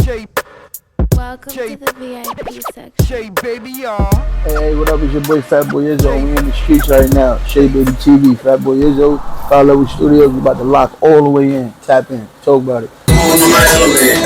Welcome to the VIP section. Baby, y'all. Hey, what up? It's your boy FATBOYIZZO. We in the streets right now. SHEABABYTV, FATBOYIZZO. 5 Level Studios. We about to lock all the way in. Tap in. Talk about it. On my element, baby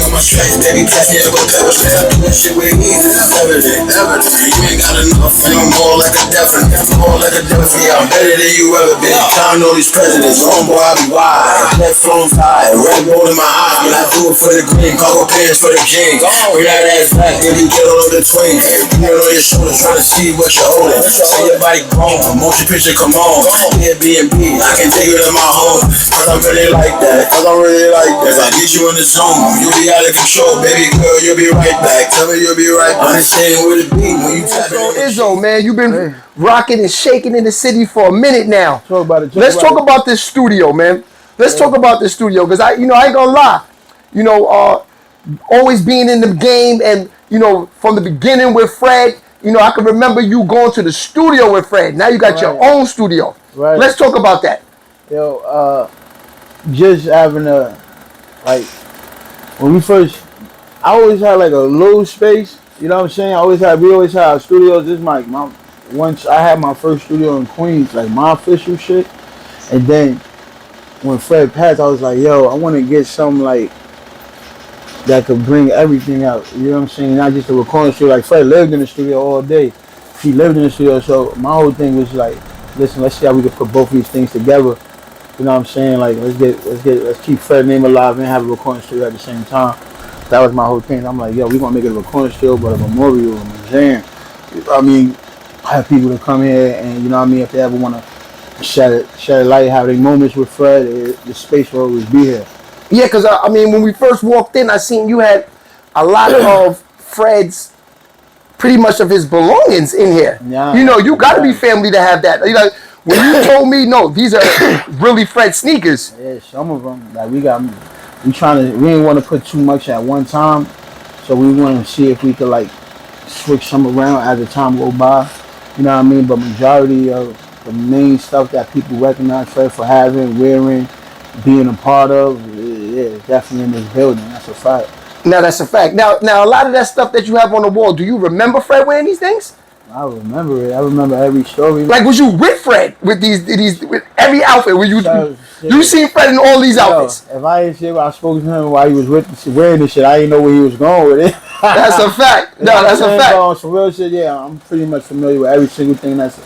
on my strength, baby, catch me up with pepper spray. I do this shit way easy, that's evident. You ain't got enough, and I'm more like a definite, yeah, I'm better than you ever been. Counting all these presidents, homeboy, I be wide. Left phone fire, red gold in my eye, but I do it for the green, cargo pants for the king. Bring that ass back, baby, get on the twins. Bring it on your shoulders, trying to see what you're holding. Say your body grown, motion picture, come on. Airbnb, I can take it in my home, cause I'm really like that, If I get you in the zone, you'll be out of control, baby girl, you'll be right back. Tell me you'll be right back. Understand what it be when you tap in. Izzo, man, you've been rocking and shaking in the city for a minute now. Talk about it. Let's talk about this studio, man. Let's talk about this studio, because I ain't gonna lie. Always being in the game, and from the beginning with Fred, I can remember you going to the studio with Fred. Now you got your own studio. Right. Let's talk about that. Just having when we first, I always had like a little space, you know what I'm saying? We always had our studios. This is once I had my first studio in Queens, like my official shit. And then when Fred passed, I was like, yo, I want to get something like that could bring everything out, you know what I'm saying? Not just a recording studio. Like Fred lived in the studio all day. He lived in the studio, so my whole thing was like, listen, let's see how we can put both of these things together. You know what I'm saying? Like let's keep Fred's name alive and have a recording studio at the same time. That was my whole thing. I'm like, yo, we gonna make it a recording studio, but a memorial, a museum. I mean, have people to come here and if they ever wanna shed a light, have their moments with Fred, the space will always be here. Yeah, because when we first walked in, I seen you had a lot of Fred's, pretty much of his belongings in here. Yeah, you got to be family to have that. When you told me, no, these are really Fred sneakers. Yeah, some of them. Like we ain't want to put too much at one time, so we want to see if we could like switch some around as the time go by. You know what I mean? But majority of the main stuff that people recognize Fred for having, wearing, being a part of, yeah, definitely in this building. That's a fact. Now that's a fact. Now a lot of that stuff that you have on the wall, do you remember Fred wearing these things? I remember it. I remember every story. Like, was you with Fred with these with every outfit? Were you seen Fred in all these outfits? If I ain't shit, I spoke to him while he was wearing this shit. I didn't know where he was going with it. That's a fact. No, that's a fact. On some real shit, yeah, I'm pretty much familiar with every single thing that's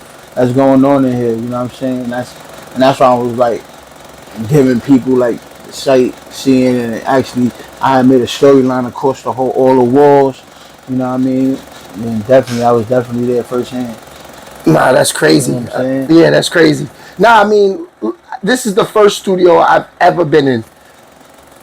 going on in here. You know what I'm saying? And that's why I was like giving people like sightseeing, and actually I made a storyline across all the walls. You know what I mean? And I was definitely there firsthand. Nah, that's crazy. You know what I'm saying? Yeah, that's crazy. Nah, this is the first studio I've ever been in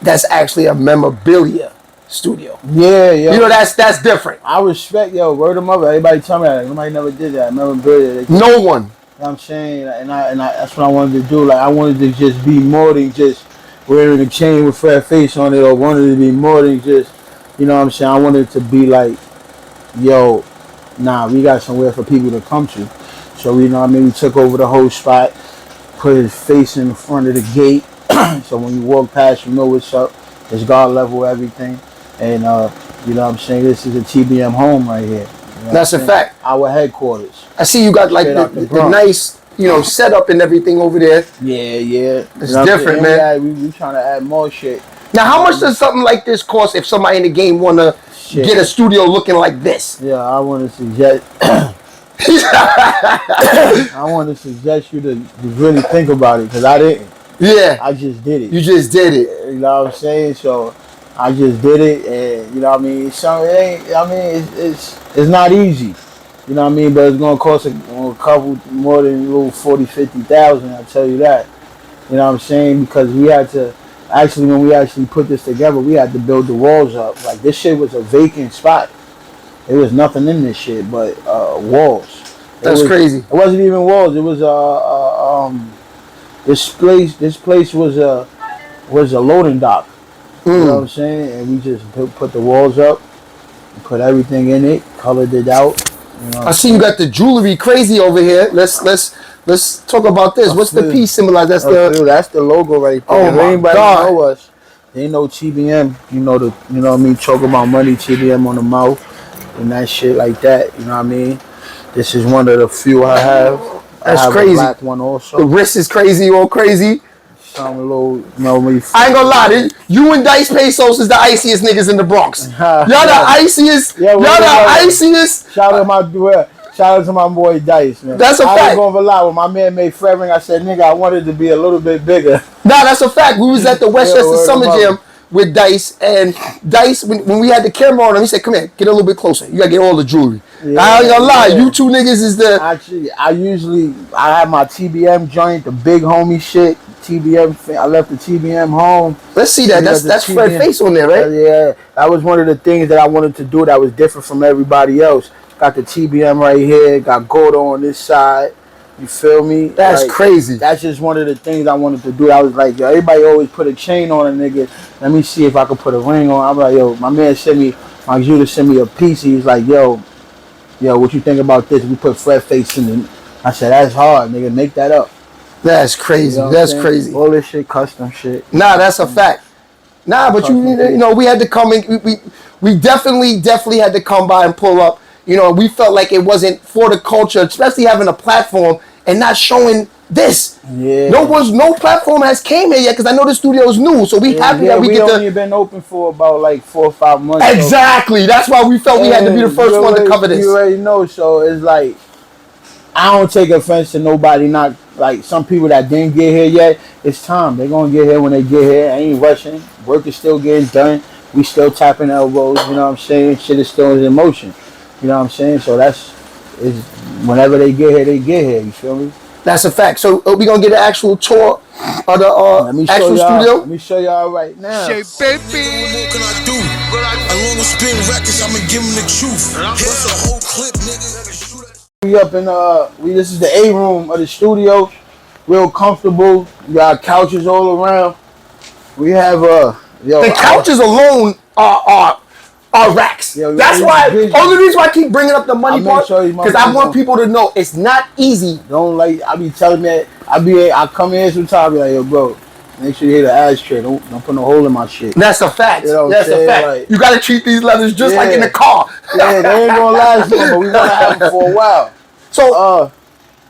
that's actually a memorabilia studio. Yeah. That's different. I respect, word of mother. Everybody tell me that. Nobody never did that. Memorabilia. No one. You know what I'm saying? And that's what I wanted to do. Like, I wanted to just be more than just wearing a chain with Fred face on it, or wanted to be more than just, you know what I'm saying? I wanted to be like, yo, nah, we got somewhere for people to come to. So, you know what I mean? We took over the whole spot, put his face in the front of the gate. So when you walk past, you know what's up. It's guard level, everything. And, you know what I'm saying? This is a TBM home right here. You know that's a fact. Our headquarters. I see you got like the nice, setup and everything over there. Yeah. It's different, man. We trying to add more shit. Now, how much does something like this cost if somebody in the game want to get a studio looking like this? Yeah, I want to suggest... I want to suggest you to really think about it, because I didn't. Yeah. I just did it. You just did it. You know what I'm saying? So I just did it, and you know what I mean? It's not easy. You know what I mean? But it's gonna cost a couple more than a little 40,000, 50,000, I'll tell you that. You know what I'm saying? Because we had to when we actually put this together, we had to build the walls up. Like, this shit was a vacant spot. There was nothing in this shit but walls. That's crazy. It wasn't even walls. It was this place was a loading dock. You know what I'm saying? And we just put the walls up, put everything in it, colored it out. You know, I see you got the jewelry crazy over here. Let's talk about this. What's the piece symbolize? That's the logo right there. Oh my God. Know us. They know TBM. You know what I mean. Talk about money, TBM on the mouth, and that shit like that. You know what I mean. This is one of the few I have. That's I have crazy. A black one also. The wrist is crazy, all crazy. Some little, you know me. I ain't gonna lie, you and Dice Pesos is the iciest niggas in the Bronx. Y'all the iciest. Yeah, y'all the iciest. Shout out to my boy Dice, man. That's a fact. I ain't gonna lie. When my man made Fred Ring, I said, nigga, I wanted to be a little bit bigger. Nah, that's a fact. We was at the Westchester Summer Jam with Dice, and Dice, when we had the camera on him, he said, come here, get a little bit closer. You gotta get all the jewelry. Yeah, I ain't gonna lie, you two niggas is the... Actually, I have my TBM joint, the big homie shit. TBM, I left the TBM home. Let's see that. That's Fred face on there, right? Yeah, that was one of the things that I wanted to do that was different from everybody else. Got the TBM right here, got Gordo on this side. You feel me? That's crazy. That's just one of the things I wanted to do. I was like, yo, everybody always put a chain on a nigga. Let me see if I could put a ring on. I'm like, yo, my man my Judah sent me a piece. He was like, yo, what you think about this? We put Fred face in it. I said, that's hard, nigga. Make that up. That's crazy. You know that's crazy. All this shit, custom shit. Nah, that's a fact. Nah, but you know, we had to come in. We definitely had to come by and pull up. You know, we felt like it wasn't for the culture, especially having a platform and not showing this. Yeah. No platform has came here yet because I know the studio is new. So we happy that we get only been open for about like 4 or 5 months. Exactly. So. That's why we felt we had to be the first one to cover this. You already know. So it's like, I don't take offense to nobody. Not like some people that didn't get here yet. It's time. They're gonna get here when they get here. I ain't rushing. Work is still getting done. We still tapping elbows. You know what I'm saying? Shit is still in motion. You know what I'm saying? So whenever they get here, they get here. You feel me? That's a fact. So we gonna get an actual tour of the actual studio? Let me show y'all right now. What can I do? I want to spin records, I'ma give them the truth. Here's a whole clip, nigga. We up in this is the A room of the studio. Real comfortable. We got couches all around. We have the couches alone are racks. Yo, that's why. Only reason why I keep bringing up the money part because I want people to know it's not easy. Don't I be telling that I come in sometimes be like, yo, bro, make sure you hit the ashtray. Don't put no hole in my shit. That's a fact. You know that's a fact. Like, you gotta treat these leathers just like in the car. Yeah, they ain't gonna last long, but we gonna have them for a while. So,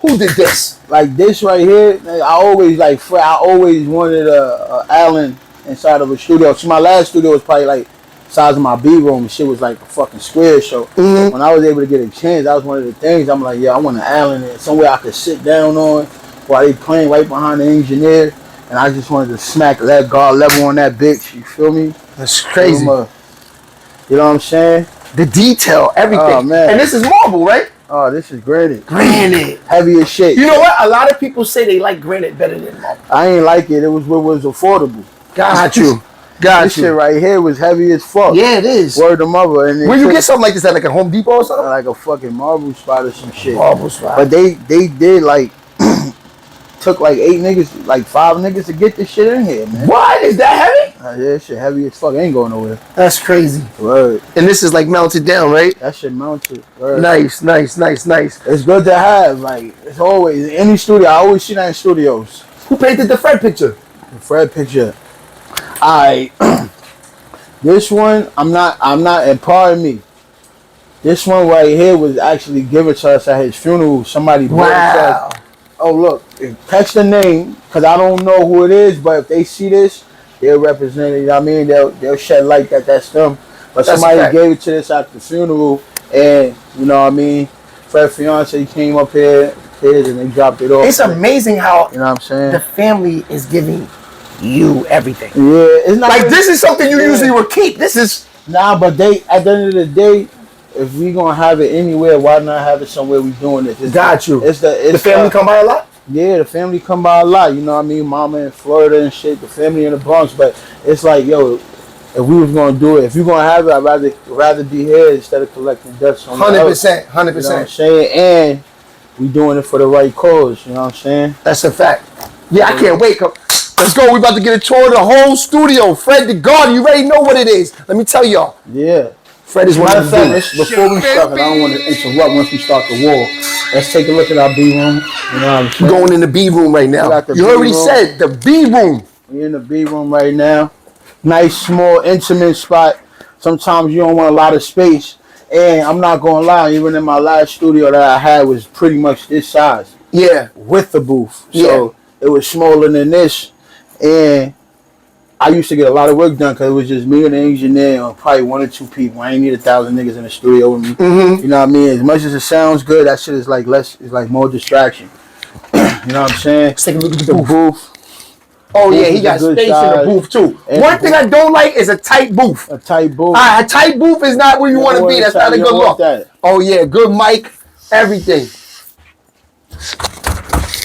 who did this? Like this right here, I always wanted a Allen inside of a studio. So my last studio was probably like size of my B room. Shit was like a fucking square. So when I was able to get a chance, that was one of the things. I'm like, yeah, I want an Allen and somewhere I could sit down on while they playing right behind the engineer. And I just wanted to smack that guard level on that bitch. You feel me? That's crazy. You know what I'm saying? The detail, everything. Oh, man. And this is marble, right? Oh, this is granite. Granite. Heavy as shit. You know what? A lot of people say they like granite better than marble. I ain't like it. It was what was affordable. Got you. This shit right here was heavy as fuck. Yeah, it is. Word to mother. And where you get something like this at, like a Home Depot or something? Like a fucking marble spot or some shit. Marble spot. But they did like took like 5 niggas to get this shit in here, man. What? Is that heavy? Yeah, this shit heavy as fuck. Ain't going nowhere. That's crazy. Word. And this is like mounted down, right? That shit mounted. Word. Nice. It's good to have. Like, it's always any studio. I always see that in studios. Who painted the Fred picture? The Fred picture. This one, I'm not, and pardon me. This one right here was actually given to us at his funeral. Somebody bought it to us. Oh, look, catch the name, because I don't know who it is, but if they see this, they'll represent it, you know what I mean? They'll shed light that that's them. But that's somebody gave it to us at the funeral, and, you know what I mean? Fred's fiance came up here, and they dropped it off. It's amazing how, you know what I'm saying? The family is giving you everything. Yeah, it's not like this is something you usually would keep. This is but they at the end of the day, if we gonna have it anywhere, why not have it somewhere we doing it? Got you. It's the family come by a lot. Yeah, the family come by a lot. You know what I mean? Mama in Florida and shit. The family in the Bronx, but it's like, yo, if we was gonna do it, if you gonna have it, I'd rather be here instead of collecting dust. 100%, 100%. You know what I'm saying? And we doing it for the right cause. You know what I'm saying? That's a fact. Yeah, I can't wait. Let's go. We about to get a tour of the whole studio. Fred the God, you already know what it is. Let me tell y'all. Yeah. Fred is one of the things. Before we start, because I don't want to interrupt once we start the war. Let's take a look at our B room. You know what I'm saying? We're going in the B room right now. You already said the B room. We're in the B room right now. nice, small, intimate spot. Sometimes you don't want a lot of space. And I'm not gonna lie, even in my last studio that I had was pretty much this size. Yeah. With the booth. Yeah. So it was smaller than this. And I used to get a lot of work done because it was just me and the engineer and probably 1 or 2 people. I ain't need 1,000 niggas in the studio with me. Mm-hmm. You know what I mean? As much as it sounds good, that shit is like less, it's like more distraction. You know what I'm saying? Let's take a look at The booth. Oh Booth yeah, he is got a good space in size. the booth too. And One the thing booth. I don't like is a tight booth. A tight booth. A tight booth is not where you want to be. That's not a You good don't want look. that. Oh yeah, good mic, everything.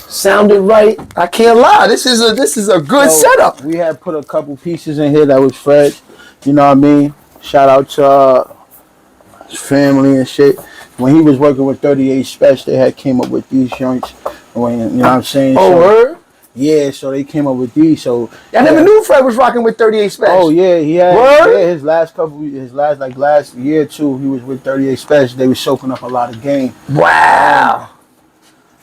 Sounded right. I can't lie. This is a good So, setup. We had put a couple pieces in here that was Fred. You know what I mean? Shout out to his family and shit. When he was working with 38 Special, they had came up with these joints. When, you know what I'm saying? Oh, so, word? Yeah, so they came up with these. So I never knew Fred was rocking with 38 Special. Oh yeah, he had Word? his last year or two, he was with 38 Special. They was soaking up a lot of game. Wow.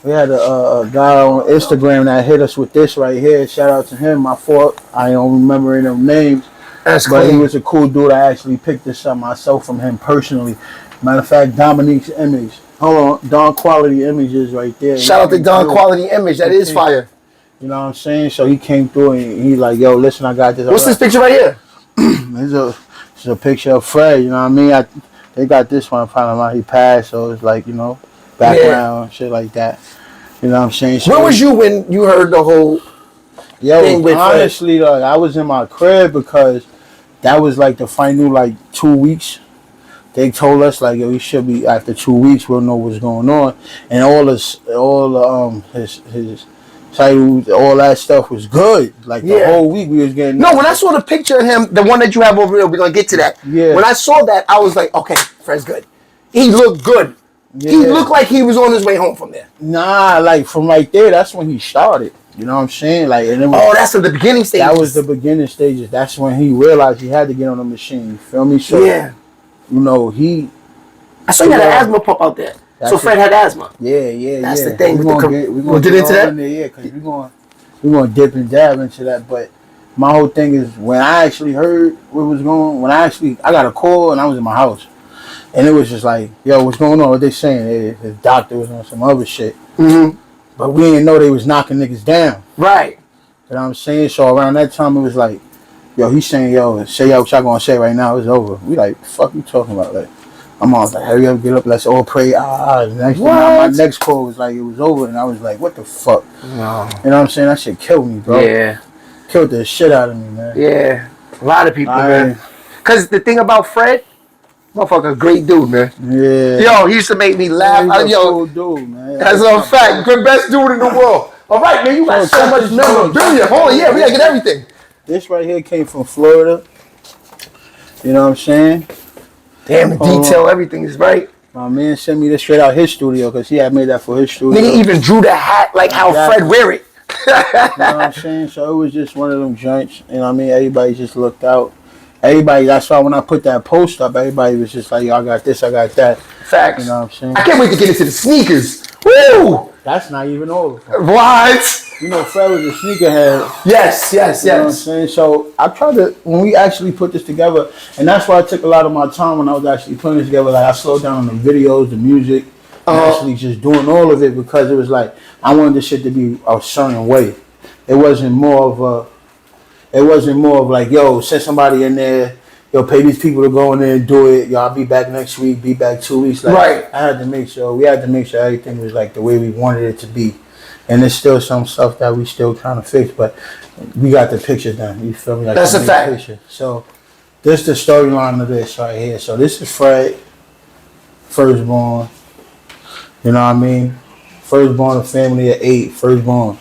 We had a guy on Instagram that hit us with this right here. Shout out to him. My fault. I don't remember any of them names. That's But cool. he was a cool dude. I actually picked this up myself from him personally. Matter of fact, Dominique's image. Hold on, Don Quality Images right there. Shout out to Don Quality Image. That is fire. You know what I'm saying? So he came through and he like, yo, listen, I got this. What's this picture right here? It's a picture of Fred. You know what I mean? They got this one. Found out he passed, so it's like, you know, background shit like that. You know what I'm saying? So Where was you when you heard the whole thing with honestly, like, I was in my crib because that was like the final like 2 weeks. They told us like, yo, we should be after 2 weeks. We'll know what's going on, and his titles, all that stuff was good. Like the whole week we was getting. No, when I saw the picture of him, the one that you have over here, we're gonna get to that. Yeah. When I saw that, I was like, okay, Fred's good. He looked good. Yeah. He looked like he was on his way home from there. Nah, like from right there, that's when he started. You know what I'm saying? Like, and it was, that's at the beginning stages. That was the beginning stages. That's when he realized he had to get on the machine. You feel me? So, you know, I saw you had an asthma pump out there. So Fred had asthma. Yeah. That's the thing. We'll get into that? Because we're gonna dip and dab into that. But my whole thing is when I actually heard what was going on, I got a call and I was in my house. And it was just like, yo, what's going on? What they saying? The doctor was on some other shit. Mm-hmm. But we didn't know they was knocking niggas down. Right. You know what I'm saying? So around that time, it was like, yo, he's saying, yo, say what y'all gonna say right now. It's over. We like, the fuck you talking about? Like, I'm all like, hurry up, get up, let's all pray. The next thing, my next call was like, it was over. And I was like, what the fuck? No. You know what I'm saying? That shit killed me, bro. Yeah. Killed the shit out of me, man. Yeah. A lot of people, man. Because the thing about Fred, motherfucker, great dude, man. Yeah. Yo, he used to make me laugh. He's a cool dude, man. That's a fact. The best dude in the world. All right, man, you got so much memorabilia. Hold on, we gotta get everything. This right here came from Florida. You know what I'm saying? Damn, the detail, everything is right. My man sent me this straight out his studio because he had made that for his studio. Nigga even drew the hat like how Fred wear it. You know what I'm saying? So it was just one of them joints. You know what I mean? Everybody just looked out. Everybody, that's why when I put that post up, everybody was just like, yo, I got this, I got that. Facts. You know what I'm saying? I can't wait to get into the sneakers. Woo! That's not even all of them. What? You know, Fred was a sneakerhead. Yes. You know what I'm saying? So I tried to, when we actually put this together, and that's why I took a lot of my time when I was actually putting this together. Like I slowed down on the videos, the music, and actually just doing all of it because it was like, I wanted this shit to be a certain way. It wasn't more of like, yo, send somebody in there, yo, pay these people to go in there and do it. Yo, I'll be back next week, be back 2 weeks. Like, right. We had to make sure everything was like the way we wanted it to be. And there's still some stuff that we still trying to fix, but we got the picture done. You feel me? Like that's a fact. Picture. So this is the storyline of this right here. So this is Fred, firstborn. You know what I mean? Firstborn of family of 8, firstborn.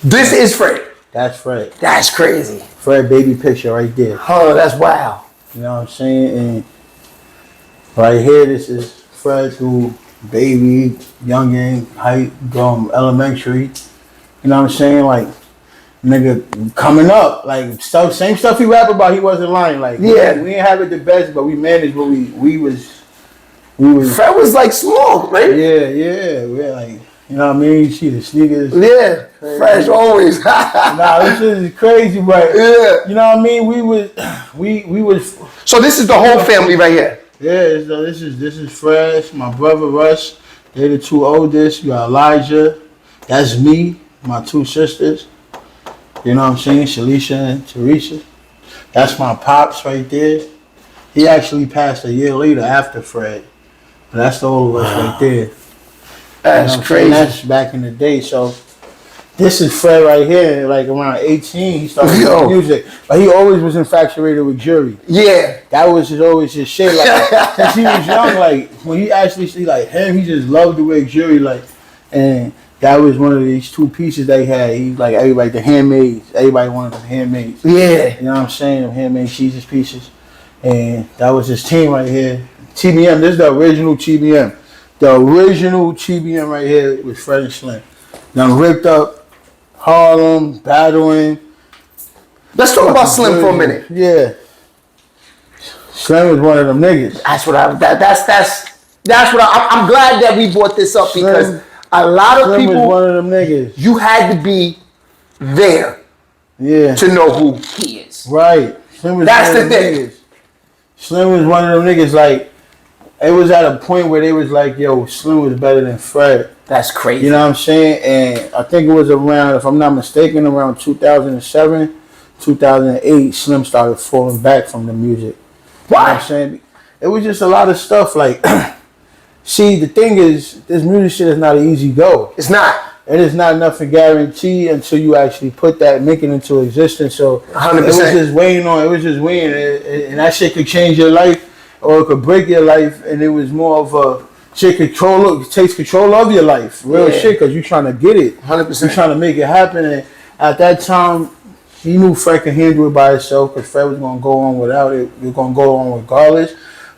This is Fred. That's Fred. That's crazy. Fred baby picture right there. Oh, that's wow. You know what I'm saying? And right here, this is Fred through baby, youngin, height, elementary. You know what I'm saying? Like, nigga coming up. Like, same stuff he rap about, he wasn't lying. Like, yeah. We ain't have it the best, but we managed what we was. Fred was like small, right? Yeah. We're like. You know what I mean? You see the sneakers. Yeah, fresh always. Nah, this shit is crazy, but Yeah. you know what I mean? We was. So this is the whole family right here. Yeah, so this is Fresh, my brother Russ. They're the two oldest. You got Elijah. That's me, my two sisters. You know what I'm saying? Shalisha and Teresa. That's my pops right there. He actually passed a year later after Fred. But that's the old us right there. That's You know crazy. That's back in the day. So this is Fred right here. Like around 18, he started doing music. But he always was infatuated with Jury. Yeah. That was always his shit. Like since he was young, like when he actually see like him, he just loved the way Jury like, and that was one of these two pieces they had. He like everybody the handmaids. Everybody wanted the handmaids. Yeah. You know what I'm saying? The handmade Jesus pieces, and that was his team right here. TBM. This is the original TBM. The original TBM right here was Fred and Slim. Now ripped up Harlem, battling. Let's talk about Slim for a minute. Yeah. Slim was one of them niggas. That's what I'm glad that we brought this up because Slim- a lot of Slim was people, one of them niggas. you had to be there Yeah. to know who he is. Right. Slim was That's one of the them thing. niggas. Slim was one of them niggas like, it was at a point where they was like, yo, Slim was better than Fred. That's crazy. You know what I'm saying? And I think it was around, if I'm not mistaken, around 2007, 2008, Slim started falling back from the music. You know what I'm saying? It was just a lot of stuff like, see, the thing is, this music shit is not an easy go. It's not. It is not nothing guaranteed until you actually put that, make it into existence. So 100%. it was just waiting on, and that shit could change your life or it could break your life. And it was more of a shit takes control of your life. Real shit, because you're trying to get it. 100%. You're trying to make it happen. And at that time, he knew Fred could handle it by himself because Fred was going to go on without it. You're going to go on regardless.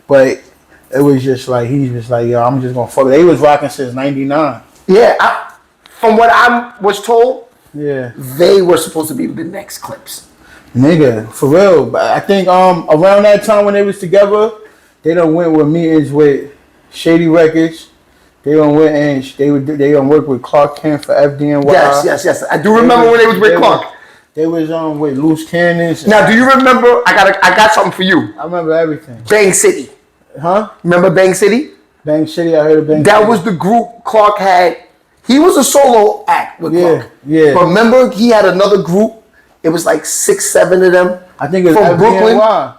But it was just like, he's just like, yo, I'm just going to fuck it. They was rocking since 99. Yeah. From what I was told, Yeah. they were supposed to be the next Clips. Nigga, for real. But I think around that time when they was together, they done went with meetings with Shady Records. They done went and they done work with Clark Kent for FDNY. Yes. I do remember when they was with Clark. They was with Loose Cannons. Now, do you remember? I got something for you. I remember everything. Bang City. Huh? Remember Bang City? Bang City, I heard of Bang City. That was the group Clark had. He was a solo act with Clark. Yeah. But remember, he had another group. It was like 6, 7 of them. I think it was from Brooklyn. FDNY.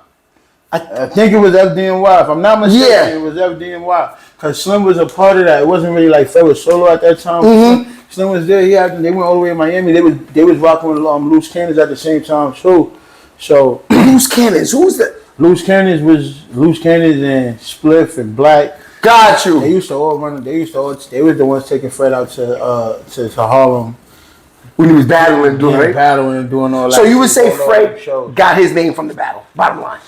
I think it was FDNY. If I'm not mistaken, it was FDNY. Because Slim was a part of that. It wasn't really like Fred was solo at that time. Mm-hmm. Slim was there. They went all the way to Miami. They was rocking with Loose Cannons at the same time too. So Loose Cannons. Who's that? Loose Cannons and Spliff and Black. Got you. They used to all run. They was the ones taking Fred out to Harlem When he was battling, battling and doing all that. So you would say all Fred shows. got his name from the battle. Bottom line.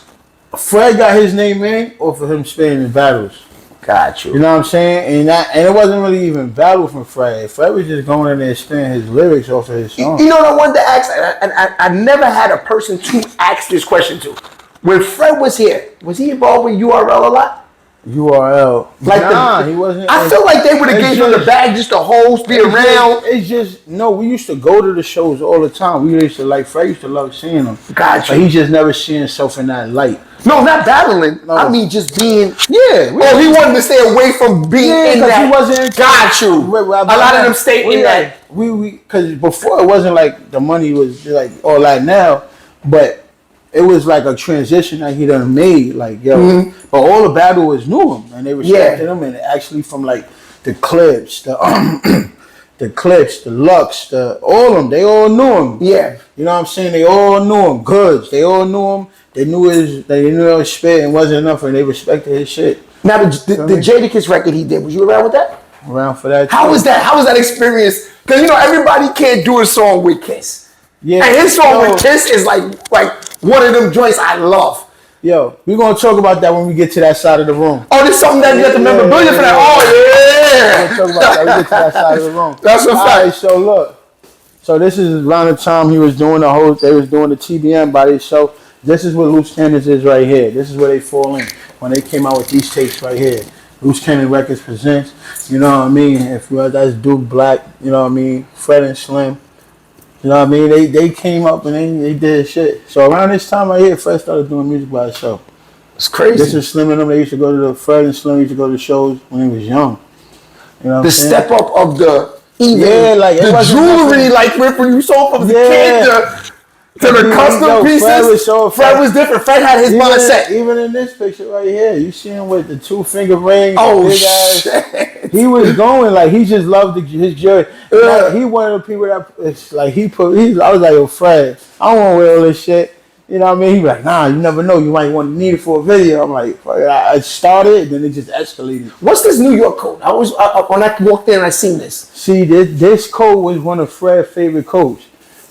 Fred got his name in off of him spinning in battles. Got you. You know what I'm saying? And it wasn't really even battle from Fred. Fred was just going in there and spinning his lyrics off of his song. You know what I wanted to ask? I never had a person to ask this question to. When Fred was here, was he involved with URL a lot? URL. Like he wasn't. I feel like they would have gave him the bag just to host, be around. It's just, no, we used to go to the shows all the time. We used to, like, Fred used to love seeing them. Gotcha. But he just never seen himself in that light. No, not battling. No. I mean, just being. Yeah. He wanted to stay away from being in that. He wasn't. Got you. A lot of them stayed in that. Because before it wasn't like the money was like all that now, but it was like a transition that he done made. Like, yo, but all the battle was knew him and they respected him, and actually from like the Clips, the Lux, all of them, they all knew him. Yeah. You know what I'm saying? They all knew him. Goods, they all knew him. They knew his spit and wasn't enough, and they respected his shit. Now the Jadakiss record he did, was you around with that? Around for that. How was that? How was that experience? Because everybody can't do a song with Kiss. Yeah. And his song with Kiss is like one of them joints I love. Yo, we're gonna talk about that when we get to that side of the room. Oh, there's something that you have to memorabilia for that. We're gonna talk about that when we get to that side of the room. That's a fact. Right, so look. So this is around the time they was doing the TBM by themselves. This is what Loose Cannons is right here. This is where they fall in when they came out with these tapes right here. Loose Cannon Records presents. You know what I mean? If that's Duke Black, you know what I mean? Fred and Slim. You know what I mean? They came up and they did shit. So around this time right here, Fred started doing music by himself. It's crazy. This is Slim and them. They used to go to the Fred and Slim used to go to shows when he was young. You know what the I'm saying? step up of the like the jewelry, like when you saw from the kid to the custom pieces. Fred was different. Fred had his mindset. Even in this picture right here, you see him with the 2-finger ring. Oh big shit! Ass. He was going like he just loved his journey. Like, he one of the people that it's like I was like, yo, Fred, I don't want to wear all this shit. You know what I mean? He was like, nah, you never know. You might want to need it for a video. I'm like, I started, then it just escalated. What's this New York code? When I walked in, I seen this. See, this coat was one of Fred's favorite coats.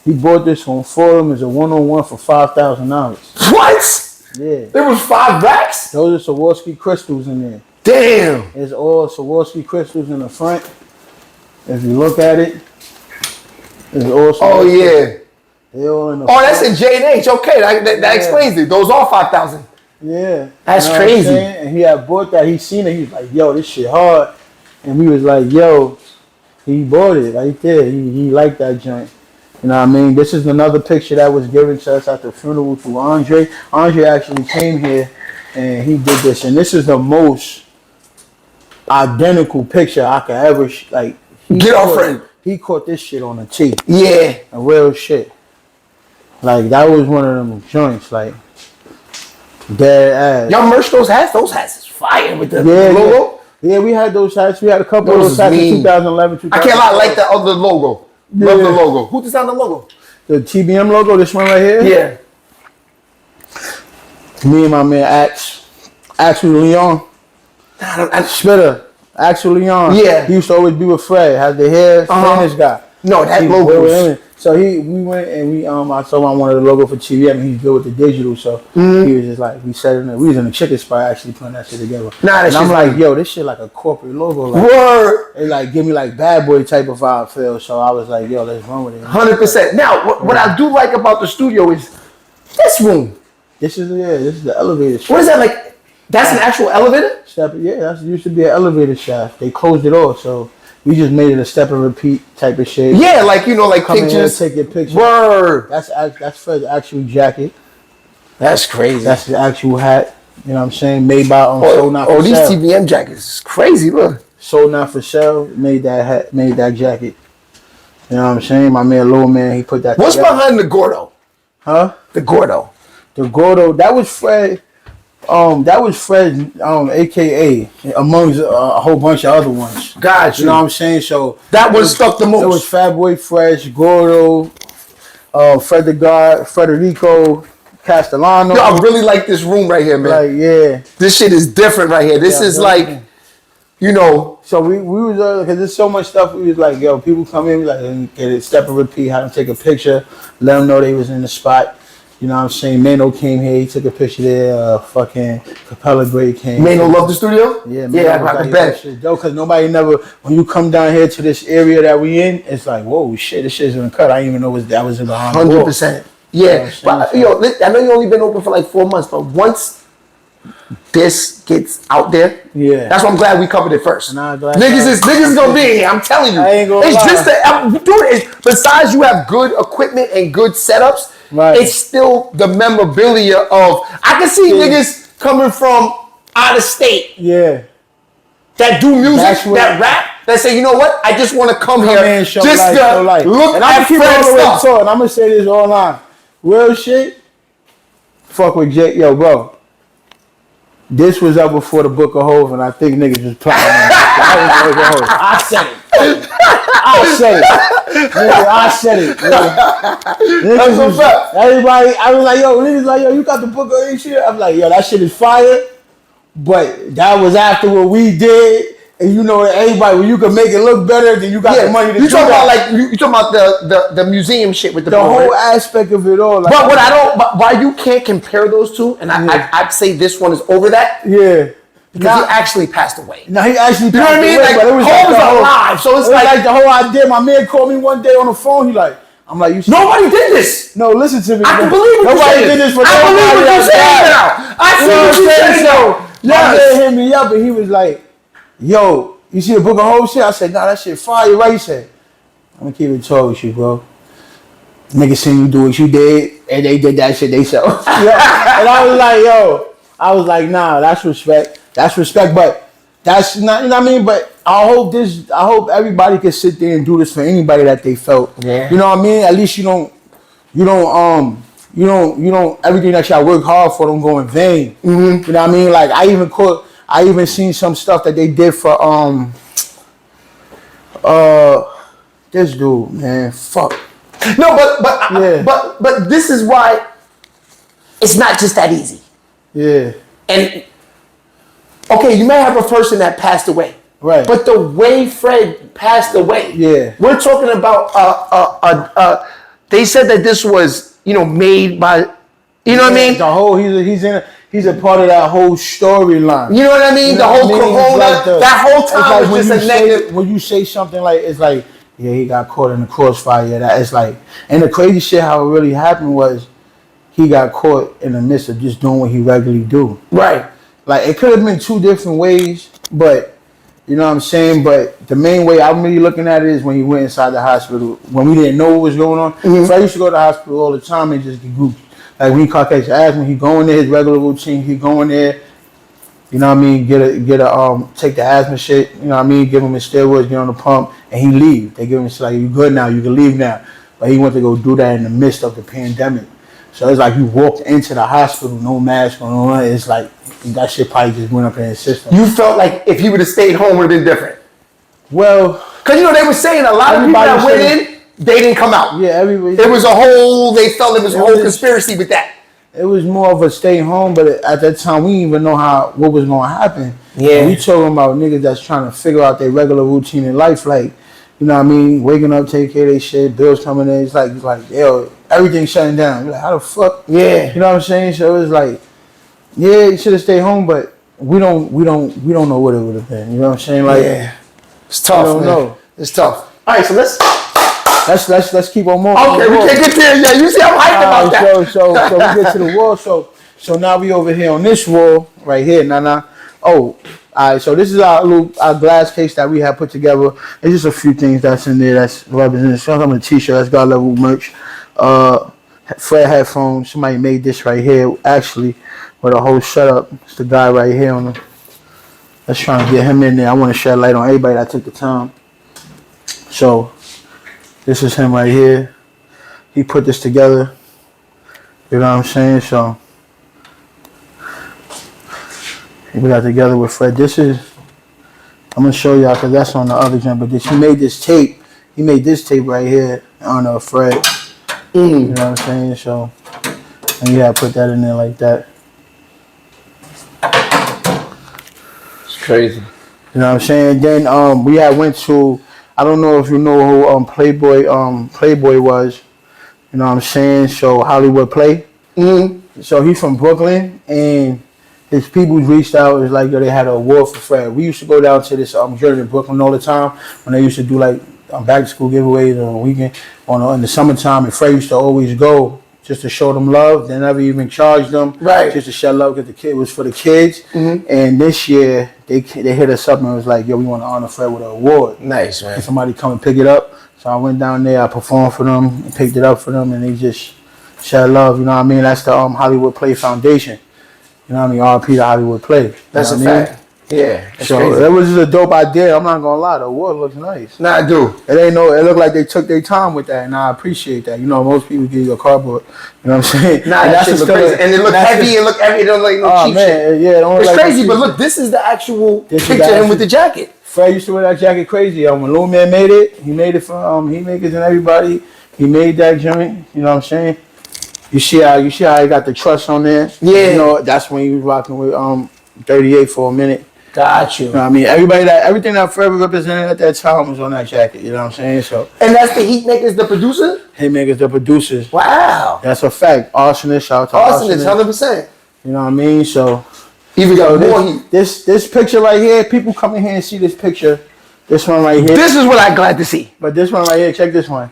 He bought this on Forum as a 1-on-1 for $5,000. What? Yeah. There was 5 racks? Those are Swarovski crystals in there. Damn. It's all Swarovski crystals in the front. If you look at it, it's all Oh, yeah. They all in the that's in J&H. Okay, that explains it. Those are 5,000. Yeah. That's crazy. And he had bought that. He seen it. He was like, yo, this shit hard. And we was like, yo, he bought it right there. He liked that joint. You know what I mean? This is another picture that was given to us at the funeral through Andre. Andre actually came here and he did this. And this is the most identical picture I could ever, Get our friend. He caught this shit on a T. Yeah. A real shit. Like, that was one of them joints, like, dead ass. Y'all merch those hats? Those hats is fire with the logo. Yeah, we had those hats. We had a couple of those hats in 2011, 2012. I can't lie, I like the other logo. Love the logo. Who designed the logo? The TBM logo, this one right here? Yeah. Me and my man Axel Leon. Spitter. Axel Leon. Yeah. He used to always be with Fred. Had the hair, Spanish guy. No, that logo. So we went and I told him I wanted a logo for TVM and he's good with the digital. So he was just like, we was in the chicken spot actually putting that shit together. And I'm like, yo, this shit like a corporate logo. Like, word. It like give me like bad boy type of vibe feel. So I was like, yo, let's run with it. 100%. Now, what I do like about the studio is this room. This is the elevator shaft. What is that like? That's an actual elevator? That used to be an elevator shaft. They closed it off, so we just made it a step and repeat type of shit. Yeah, like like come pictures. In here, take your picture. Word. That's Fred's actual jacket. That's crazy. That's the actual hat. You know what I'm saying? Made by Sold Not For Sale. These TBM jackets is crazy. Look. Sold Not For Sale. Made that hat. Made that jacket. You know what I'm saying? My man, Lil Man, he put that. What's together. behind the Gordo? Huh? The Gordo. The Gordo. That was Fred. That was Fred, AKA, amongst a whole bunch of other ones. Got you. You know what I'm saying? So that one stuck the most. It was Fatboy Fresh, Gordo, Fred the God, Federico, Castellano. Yo, I really like this room right here, man. Like, yeah. This shit is different right here. This is like, So we was, because there's so much stuff, we was like, yo, people come in, we like, get it, step and repeat, how to take a picture, let them know they was in the spot. You know what I'm saying? Mano came here, he took a picture there, fucking Capella Gray came. Mano loved the studio? Yeah, I bet. Because nobody never, when you come down here to this area that we in, it's like, whoa, shit, this shit's gonna cut. I didn't even know that was in behind 100%. Yeah, but I know you only been open for like 4 months, but once this gets out there, that's why I'm glad we covered it first. Niggas is gonna be here. I'm telling you, I ain't gonna lie. Just dude. Besides, you have good equipment and good setups. Right. It's still the memorabilia of. I can see niggas coming from out of state. Yeah. That do music, that rap, that say, you know what? I just want to come here and show just life, to look and at Fred's stuff. And I'm gonna say this online. Real shit. Fuck with Jake, yo, bro. This was up before the Book of Hov, and I think niggas was plotting. I said it. Nigga, I said it. That's so fact. Everybody, I was like, yo, niggas like, yo, you got the Book of Hov shit? I'm like, yo, that shit is fire. But that was after what we did. And you know, everybody, when you can make it look better, then you got the money to do that. You talking about the museum shit with the whole aspect of it all. Like, but why you can't compare those two, and I'd say this one is over that. Yeah. Because he actually passed away. No, he actually passed away. You know what I mean? Like, Hov was alive. So it's like the whole idea. My man called me one day on the phone. He like, I'm like, you. Nobody did this. No, listen to me. I can believe what nobody you're saying. did this for I nobody. believe what you're saying now. I see what you're saying now. My man hit me up and he was like, yo, you see the book of whole shit? I said, nah, that shit fire, right? He said, I'm gonna keep it tall with you, bro. Niggas seen you do what you did, and they did that shit themselves. And I was like, nah, that's respect. That's respect, but that's not, you know what I mean? But I hope everybody can sit there and do this for anybody that they felt. Yeah. You know what I mean? At least you don't, everything that y'all work hard for don't go in vain. Mm-hmm. You know what I mean? Like, I even seen some stuff that they did for, this dude, man, fuck. No, but this is why it's not just that easy. Yeah. And okay, you may have a person that passed away, right? But the way Fred passed away, yeah, we're talking about they said that this was made by, you know what I mean? The whole he's a part of that whole storyline. You know what I mean? The whole corona, like that whole time was just a negative. When you say something like it's like. Yeah, he got caught in the crossfire. Yeah, that it's like, and the crazy shit, how it really happened was, he got caught in the midst of just doing what he regularly do. Right. Like, it could have been two different ways, but you know what I'm saying. But the main way I'm really looking at it is when he went inside the hospital when we didn't know what was going on. Mm-hmm. So I used to go to the hospital all the time and just get goofy. Like when he caught catch asthma, he go in there his regular routine. He go in there. You know what I mean? Take the asthma shit. You know what I mean? Give him his steroids, get on the pump, and he leave. They give him shit like, you good now, you can leave now. But he went to go do that in the midst of the pandemic. So it's like you walked into the hospital, no mask on. It's like that shit probably just went up in his system. You felt like if he would have stayed home, would have been different. Well, because they were saying a lot of people that went in, they didn't come out. Yeah, everybody. They felt it was a whole conspiracy with that. It was more of a stay home, but at that time we didn't even know what was going to happen. Yeah, and we talking about niggas that's trying to figure out their regular routine in life, like, you know what I mean, waking up, taking care of their shit, bills coming in. It's like yo, everything's shutting down. You're like, how the fuck? Yeah, you know what I'm saying? So it was like, yeah, you should have stayed home, but we don't know what it would have been. You know what I'm saying? Like, yeah, it's tough. I don't know. It's tough. All right, so let's keep on moving. Okay, we can get there. Yeah, you see, I'm hyped about that. So we get to the wall. So now we over here on this wall right here. Oh, all right. So this is our glass case that we have put together. There's just a few things that's in there that's represented. Some of the t-shirt, that's God level merch. Fred headphones. Somebody made this right here actually with a whole setup. It's the guy right here on the. Let's try and get him in there. I want to shed light on everybody that took the time. So. This is him right here. He put this together. You know what I'm saying? So he put that together with Fred. I'm gonna show y'all because that's on the other jump. But he made this tape. He made this tape right here on Fred. You know what I'm saying? So and you gotta put that in there like that. It's crazy. You know what I'm saying? Then we had went to. I don't know if you know who Playboy was. You know what I'm saying? So Hollywood Play. Mm-hmm. So he's from Brooklyn, and his people reached out. It's like, yo, they had an award for Fred. We used to go down to this journey in Brooklyn all the time when they used to do like back to school giveaways on the weekend, in the summertime. And Fred used to always go just to show them love. They never even charged them. Right. Just to show love because the kid was for the kids. Mm-hmm. And this year they hit us up and was like, yo, we want to honor Fred with an award. Nice, man. And somebody come and pick it up. So I went down there, I performed for them, and picked it up for them, and they just share love. You know what I mean? That's the Hollywood Play Foundation. You know what I mean? RP to Hollywood Play. That's a fact. Yeah. So crazy. It was just a dope idea. I'm not gonna lie, the award looks nice. Nah, I do. It looked like they took their time with that, and I appreciate that. You know, most people give you a cardboard. You know what I'm saying? Nah, that shit look crazy. And it looked heavy. It looked heavy. It don't like no cheap shit. Yeah, it's like crazy. But look, this is the actual picture of him with the jacket. Fred used to wear that jacket crazy. When Lil Man made it, he made it for Heatmakers and everybody. He made that joint. You know what I'm saying? You see how he got the trust on there? Yeah. You know, that's when he was rocking with 38 for a minute. Got you. You know what I mean? Everything that Fred represented at that time was on that jacket. You know what I'm saying? So. And that's the Heatmakers, the producer? Heatmakers, the producers. Wow. That's a fact. Arsonist, shout out to Arsonist. 100%. You know what I mean? So. Even got more heat. This picture right here, people come in here and see this picture. This one right here. This is what I'm glad to see. But this one right here, check this one.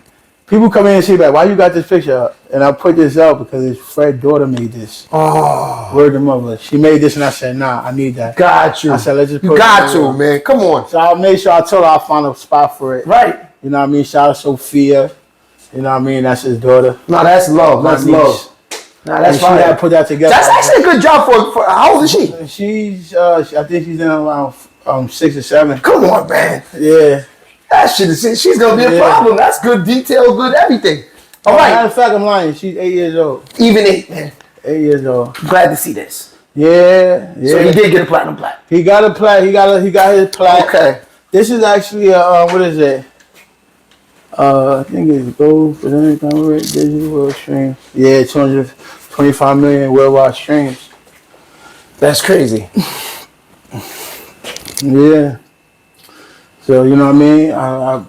People come in and say, like, why you got this picture up? And I put this up because his Fred's daughter made this. Oh. Word to mother. She made this and I said, nah, I need that. Got you. I said, let's just put you it got on. to, man. Come on. So I made sure I told her I'll find a spot for it. Right. You know what I mean? Shout out Sophia. You know what I mean? That's his daughter. No, that's love. That's My niece. love. Nah, that's And she had fine. put that together. That's actually a good job for how old is she? She's, I think she's in around 6 or 7. Come on, man. Yeah. That shit is, she's going to be a problem. That's good detail, good everything. All right. Matter of fact, I'm lying. She's 8 years old. Even 8, man. 8 years old. Glad to see this. Yeah. So he did get a platinum plaque. He got a plaque. He got his plaque. Okay. This is actually a, what is it? I think it's gold for the digital world streams. Yeah, 225 million worldwide streams. That's crazy. Yeah. So, you know what I mean?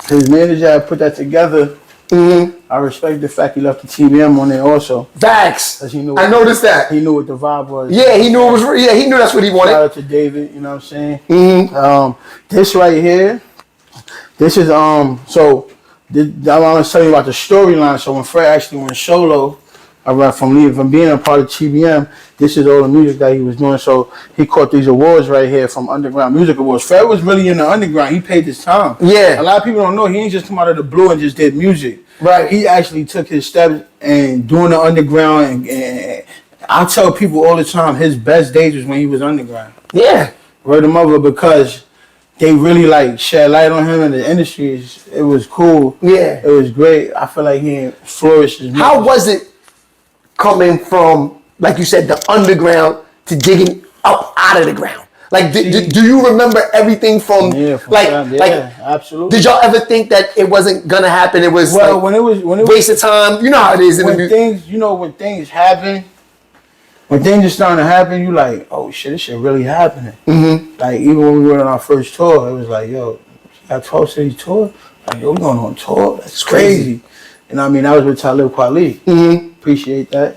His manager had put that together. Mm-hmm. I respect the fact he left the TBM on there also. Facts. He knew I noticed that. He knew what the vibe was. Yeah, he knew it was. Yeah, he knew that's what he wanted. Shout out to David, you know what I'm saying? Mm-hmm. This right here, this is so I want to tell you about the storyline. So when Fred actually went solo, from being a part of TBM, this is all the music that he was doing. So he caught these awards right here from Underground Music Awards. Fred was really in the underground. He paid his time. Yeah. A lot of people don't know he ain't just come out of the blue and just did music. Right. He actually took his steps and doing the underground. And I tell people all the time his best days was when he was underground. Yeah. Word him over because they really like shed light on him in the industry. It was cool. Yeah. It was great. I feel like he flourished as much. How was it coming from, like you said, the underground to digging up out of the ground? Like, do you remember everything from, absolutely. Did y'all ever think that it wasn't gonna happen? It was when it was waste of time. You know how it is. When things happen, when things are starting to happen, you like, oh shit, this shit really happening. Mm-hmm. Like even when we went on our first tour, it was like, yo, got 12 cities tour. Like, yo, we going on tour. That's crazy. You know what I mean? That was with Talib Kweli. Mm-hmm. Appreciate that.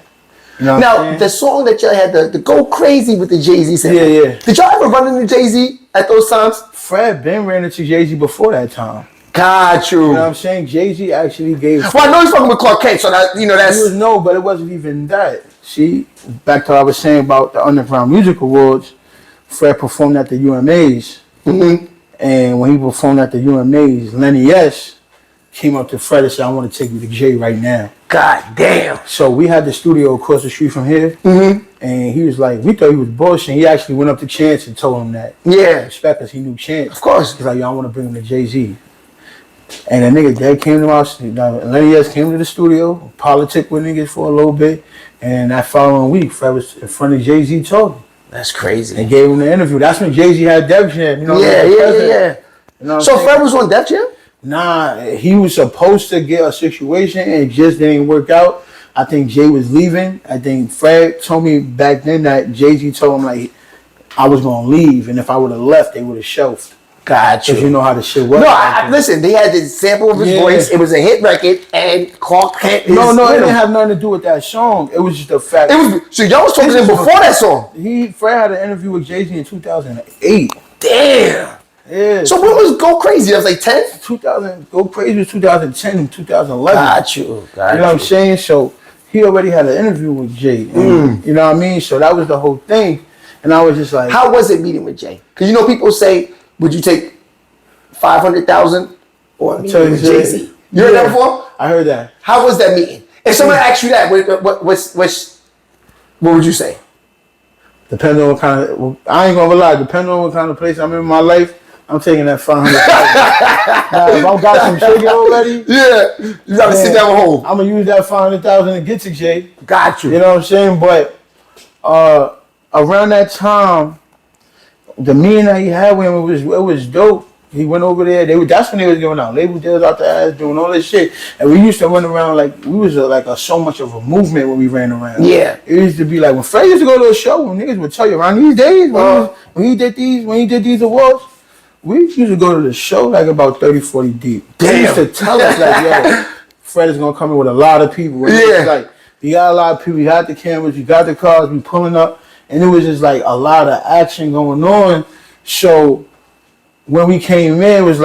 You know now, the song that y'all had, the Go Crazy with the Jay-Z sample. Yeah. Did y'all ever run into Jay-Z at those times? Fred Ben ran into Jay-Z before that time. Got you. You know what I'm saying? Jay-Z actually gave... Well, I know he's fucking with Clark Kent, so that, that's... but it wasn't even that. See, back to what I was saying about the Underground Music Awards, Fred performed at the UMAs. Mm-hmm. And when he performed at the UMAs, Lenny S. came up to Fred and said, I want to take you to Jay right now. God damn. So we had the studio across the street from here. Mm-hmm. And he was like, we thought he was bullshitting. He actually went up to Chance and told him that. Yeah. Respect us. He knew Chance. Of course. He's like, yo, I want to bring him to Jay-Z. And the nigga Dad came to us. Lenny S came to the studio, politic with niggas for a little bit. And that following week, Fred was in front of Jay-Z talking. That's crazy. They gave him the interview. That's when Jay-Z had Def Jam. You know Yeah. You know so Fred was on Def Jam? Nah, he was supposed to get a situation and it just didn't work out. I think Jay was leaving. I think Fred told me back then that Jay-Z told him like I was gonna leave, and if I would have left, they would have shelved. Gotcha. Because you know how the shit was. No, listen, they had the sample of his voice. It was a hit record, and Clark Kent. No, it didn't have nothing to do with that song. It was just the fact. So y'all was talking to him before that song. Fred had an interview with Jay-Z in 2008. Damn. Yeah. So when was Go Crazy? That was like 10? 2000. Go Crazy was 2010 and 2011. Got you. You know what I'm saying? So he already had an interview with Jay. And, you know what I mean? So that was the whole thing. And I was just like, how was it meeting with Jay? Because people say, would you take 500,000 or meet with Jay-Z? You heard that before? I heard that. How was that meeting? If someone asked you that, what would you say? Depending on what kind of, I ain't gonna lie, depending on what kind of place I'm in my life, I'm taking that 500,000. Now, if I got some chicken already, you gotta sit down with home. I'm gonna use that 500,000 to get to Jay. Got you. You know what I'm saying? But around that time, the meeting that he had with him, it was dope. He went over there. That's when they was giving out label deals out the ass, doing all this shit. And we used to run around like we was so much of a movement when we ran around. Yeah. It used to be like when Fred used to go to a show, when niggas would tell you around these days when he did these awards, we used to go to the show like about 30, 40 deep. Damn. They used to tell us like, yo, Fred is gonna come in with a lot of people. Yeah. Like you got a lot of people. You got the cameras. You got the cars. We pulling up, and it was just like a lot of action going on. So when we came in, it was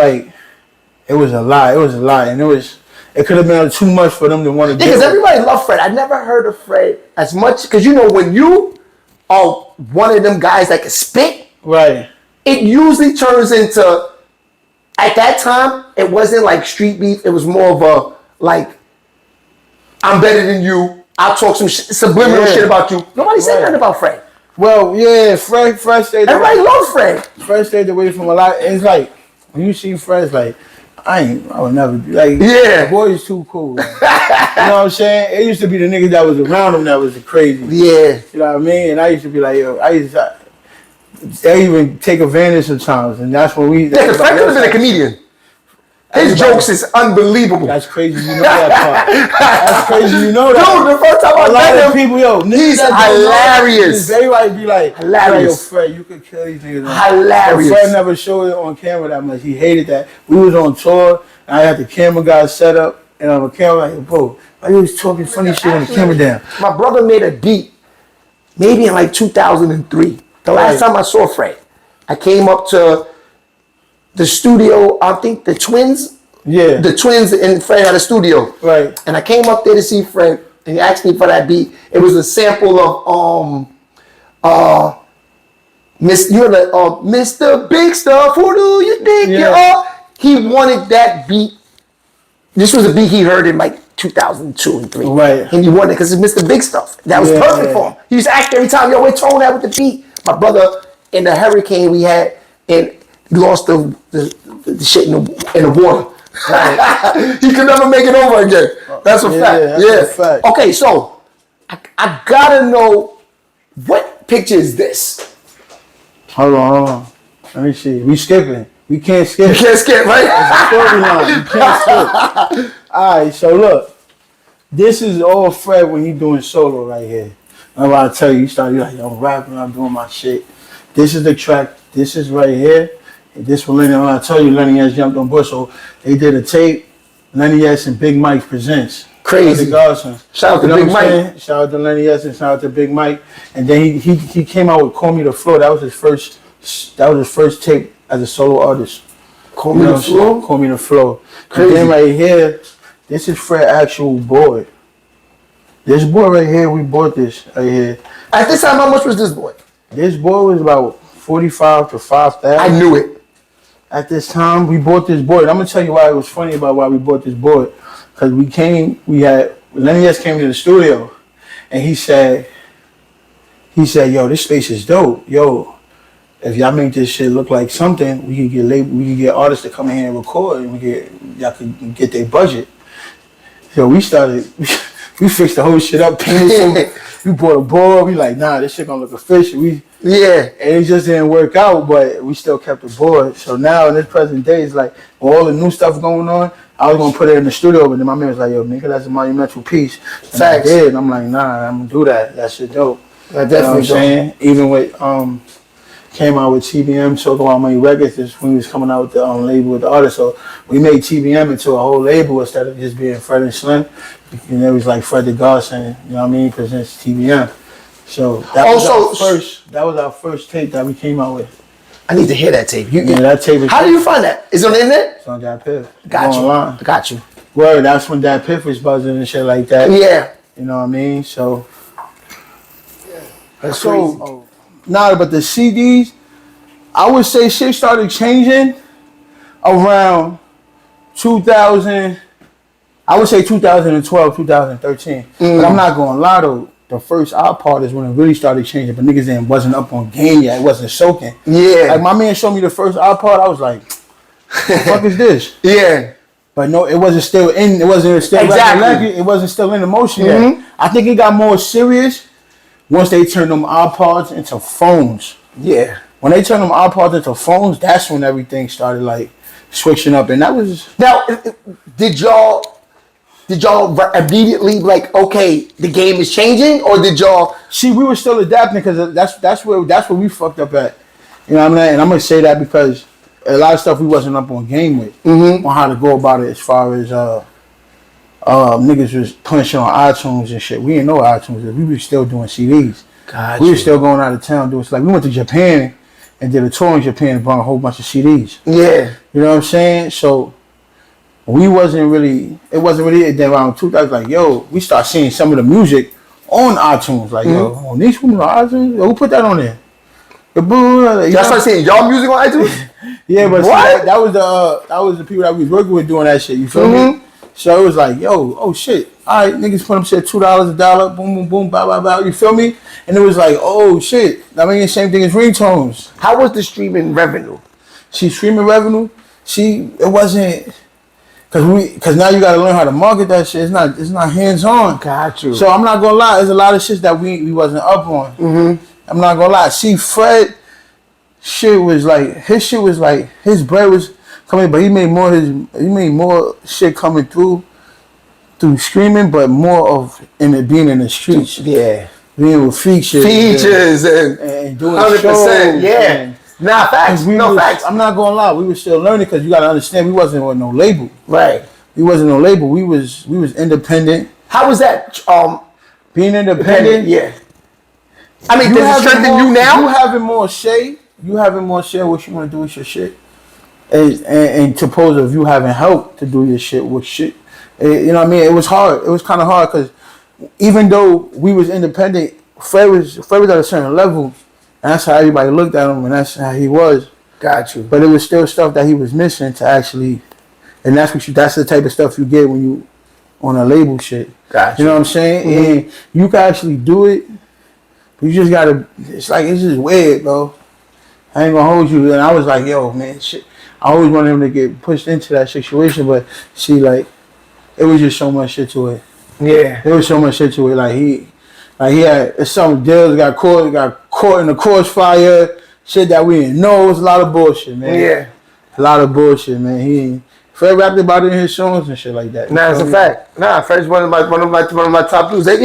a lot, and it could have been too much for them to want to do. Because everybody loved Fred. I never heard of Fred as much. Because you know, when you are one of them guys that can spit, right? It usually turns into, at that time, it wasn't like street beef. It was more of a, like, I'm better than you. I'll talk some subliminal shit about you. Nobody said nothing about Fred. Well, yeah, Fred stayed away. Everybody loved Fred. Fred stayed away from a lot. It's like, when you see Fred, it's like, I would never do, like, yeah. The boy is too cool. You know what I'm saying? It used to be the niggas that was around him that was the crazy. Yeah. You know what I mean? And I used to be like, yo, they even take advantage sometimes, and that's when we. Yeah, because Fred could have been a comedian. His jokes is unbelievable. That's crazy, you know that part. That's crazy, you know that. Dude, the first time I met him, people, yo, he's hilarious. Everybody be like, hilarious. Yo, Fred, you could kill these niggas. Hilarious. But Fred never showed it on camera that much. He hated that. We was on tour, and I had the camera guy set up, and on the camera, like, bro, why you was talking funny shit on the camera down? My brother made a beat, maybe in like 2003. The last time I saw Fred, I came up to the studio, I think the Twins. Yeah. The Twins and Fred had a studio. Right. And I came up there to see Fred, and he asked me for that beat. It was a sample of Mr. Big Stuff, who do you think you are? He wanted that beat. This was a beat he heard in like 2002 and 3. Right. And he wanted it because it's Mr. Big Stuff. That was perfect for him. He used to act every time, yo, where Tone at with the beat? My brother, in the hurricane we had, and lost the shit in the water. Right. He could never make it over again. That's a fact. That's a fact. Okay, so I gotta know, what picture is this? Hold on. Let me see. We skipping. We can't skip. You can't skip, right? It's a storyline. You can't skip. All right, so look. This is all Fred when he doing solo right here. I'm about to tell you, started like, yo, I'm rapping, I'm doing my shit. This is the track. This is right here. This was Lenny. I tell you, Lenny S jumped on board. So they did a tape. Lenny S and Big Mike presents. Crazy. Godson. Shout out to Big Mike. Shout out to Lenny S and shout out to Big Mike. And then he came out with "Call Me the Floor." That was his first tape as a solo artist. Call Me the Floor. Call Me the Floor. Crazy. And then right here, this is Fred's actual board. This board right here, we bought this right here. At this time, how much was this board? This board was about 45 to 5,000. I knew it. At this time, we bought this board. I'm gonna tell you why it was funny about why we bought this board. Cause Lenny S came to the studio, and he said, yo, this space is dope. Yo, if y'all make this shit look like something, we can get artists to come in here and record, and y'all can get their budget. So we started. We fixed the whole shit up, painted. We bought a board. We like, nah, this shit gonna look official. And it just didn't work out, but we still kept the board. So now in this present day, it's like all the new stuff going on. I was gonna put it in the studio, but then my man was like, yo, nigga, that's a monumental piece. And I did. And I'm like, nah, I'm gonna do that. That shit dope. I definitely, you know what I'm saying? Even with came out with TBM, So Go On Money Records, is when we was coming out with the label with the artist. So we made TBM into a whole label instead of just being Fred and Slim. And it was like Fred the Godson, you know what I mean, presents TBM. So that was our first tape that we came out with. I need to hear that tape. That tape. How do you find that? Is it on the internet? It's on Dat Piff. Got you. Word, that's when Dat Piff was buzzing and shit like that. Yeah. You know what I mean? So. That's crazy. Nah, but the CDs, I would say shit started changing around 2000. I would say 2012, 2013. But I'm not gonna lie though. The first iPod is when it really started changing, but niggas wasn't up on game yet. It wasn't soaking. Yeah. Like my man showed me the first iPod, I was like, what the fuck is this? Yeah. But no, it wasn't still in. It wasn't still it wasn't still in the motion yet. I think it got more serious once they turned them iPods into phones. Yeah. When they turned them iPods into phones, that's when everything started like switching up, and that was. Now, did y'all immediately like, okay, the game is changing, or did y'all? See, we were still adapting because that's where we fucked up at. You know what I mean? And I'm gonna say that because a lot of stuff we wasn't up on game with on how to go about it as far as niggas was punching on iTunes and shit. We didn't know iTunes. We were still doing CDs. We were still going out of town doing stuff. Like we went to Japan and did a tour in Japan and brought a whole bunch of CDs. Yeah. You know what I'm saying? So we wasn't really. It wasn't really. Then around 2000, like yo, we start seeing some of the music on iTunes. Like yo, on these women on iTunes, yo, who put that on there? Y'all start seeing y'all music on iTunes? Yeah, but see, that was the people that we was working with doing that shit. You feel me? So it was like, yo, oh shit. All right, niggas put up shit $2 a dollar, boom, boom, boom, blah, blah, blah. You feel me? And it was like, oh shit. I mean, the same thing as ringtones. How was the streaming revenue? Streaming revenue. It wasn't because now you gotta learn how to market that shit. It's not hands on. Got you. So I'm not gonna lie. There's a lot of shit that we wasn't up on. I'm not gonna lie. See, Fred, shit was like his bread was coming, but he made more shit coming through streaming, but more of being in the streets. Yeah, being with features and doing 100%. Shows. Yeah, nah, facts. Facts. I'm not gonna lie, we were still learning because you gotta understand we wasn't on no label. Right. We wasn't no label. We was independent. How was that? Being independent. Yeah. I mean, does it strengthen you now? You having more say. You having more say what you want to do with your shit. And to pose of you having help to do your shit with shit. You know what I mean? It was hard. It was kind of hard because even though we was independent, Fred was at a certain level. And that's how everybody looked at him and that's how he was. Got you. But it was still stuff that he was missing to actually, and that's the type of stuff you get when you on a label shit. Got you. You know what I'm saying? And you can actually do it. You just gotta. It's just weird, bro. I ain't gonna hold you. And I was like, yo, man, shit. I always wanted him to get pushed into that situation, but see, like, it was just so much shit to it. Yeah. There was so much shit to it. Like he had some deals got caught in the crossfire. Shit that we didn't know. It was a lot of bullshit, man. Yeah. A lot of bullshit, man. Fred rapped about it in his songs and shit like that. Nah, it's a fact. Nah, Fred's one of my top dudes. Yeah,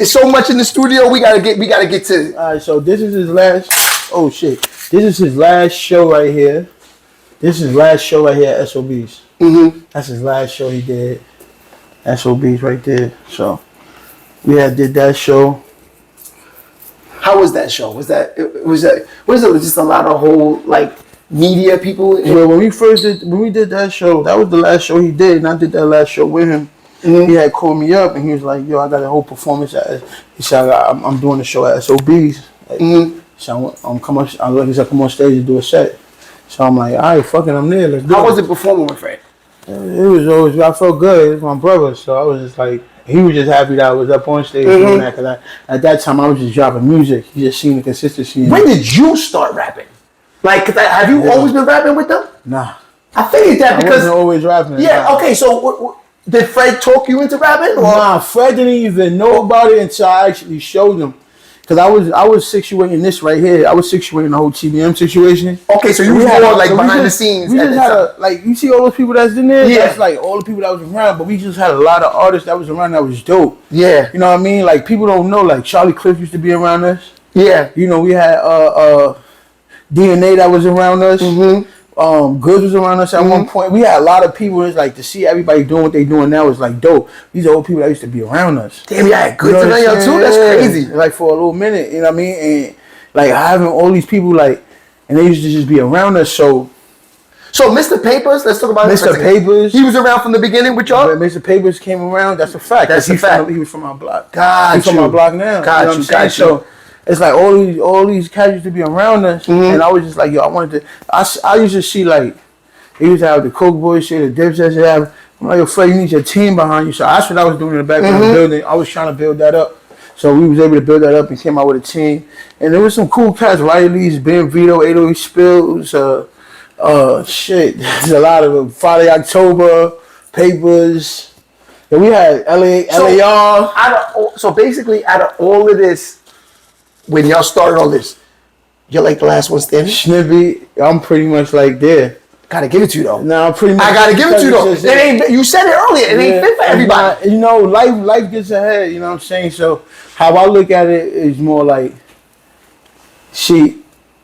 it's so much in the studio. We gotta get to. All right, so this is his last. Oh shit! This is his last show right here. This is his last show right here at SOBs. That's his last show he did. SOBs right there. So we did that show. How was that show? Was it just a lot of whole like media people? Well, when we did that show, that was the last show he did, and I did that last show with him. He had called me up and he was like, yo, I got a whole performance he said, I'm doing the show at SOBs. So come on stage to do a set. So I'm like, all right, fucking, I'm there. Let's do it. How was it performing with Fred? It was always, I felt good. It was my brother. So I was just like, he was just happy that I was up on stage doing that. Because at that time, I was just dropping music. He just seen the consistency. When did you start rapping? Like, have you always been rapping with them? Nah. I figured that because. I wasn't always rapping. Yeah, okay, so did Fred talk you into rapping? Or? Nah, Fred didn't even know about it until I actually showed him. Because I was situating this right here. I was situating the whole TBM situation. Okay, so you were more like behind the scenes. We just had like, you see all those people that's in there? Yeah. That's like all the people that was around. But we just had a lot of artists that was around that was dope. Yeah. You know what I mean? Like, people don't know. Like, Charlie Cliff used to be around us. Yeah. You know, we had DNA that was around us. Goods was around us at one point. We had a lot of people. It's like to see everybody doing what they doing now is like dope. These are all people that used to be around us. Damn, yeah, Goods around you too. That's crazy. Like for a little minute, you know what I mean? And like having all these people like, and they used to just be around us. So Mr. Papers, let's talk about Mr. Papers. He was around from the beginning with y'all. Mr. Papers came around. That's a fact. That's a fact. He was from our block. He's from our block now. Got you. So it's like all these cats used to be around us, and I was just like, yo, I wanted to. I used to see like. He used to have the Coke Boys shit, the Dipsets have. I'm like, yo, Fred, you need your team behind you. So that's what I was doing in the background building. I was trying to build that up. So we was able to build that up and came out with a team. And there was some cool cats, Riley's, Ben Vito, 808 Spills, shit. There's a lot of them. Friday October, Papers. And we had LAR. So basically, out of all of this, when y'all started all this, you're like the last one standing? Snippy, I'm pretty much like there. Gotta give it to you though. No, pretty much. I gotta give it to you though. It ain't. You said it earlier. It ain't fit for everybody. You know, life gets ahead. You know what I'm saying? So how I look at it is more like,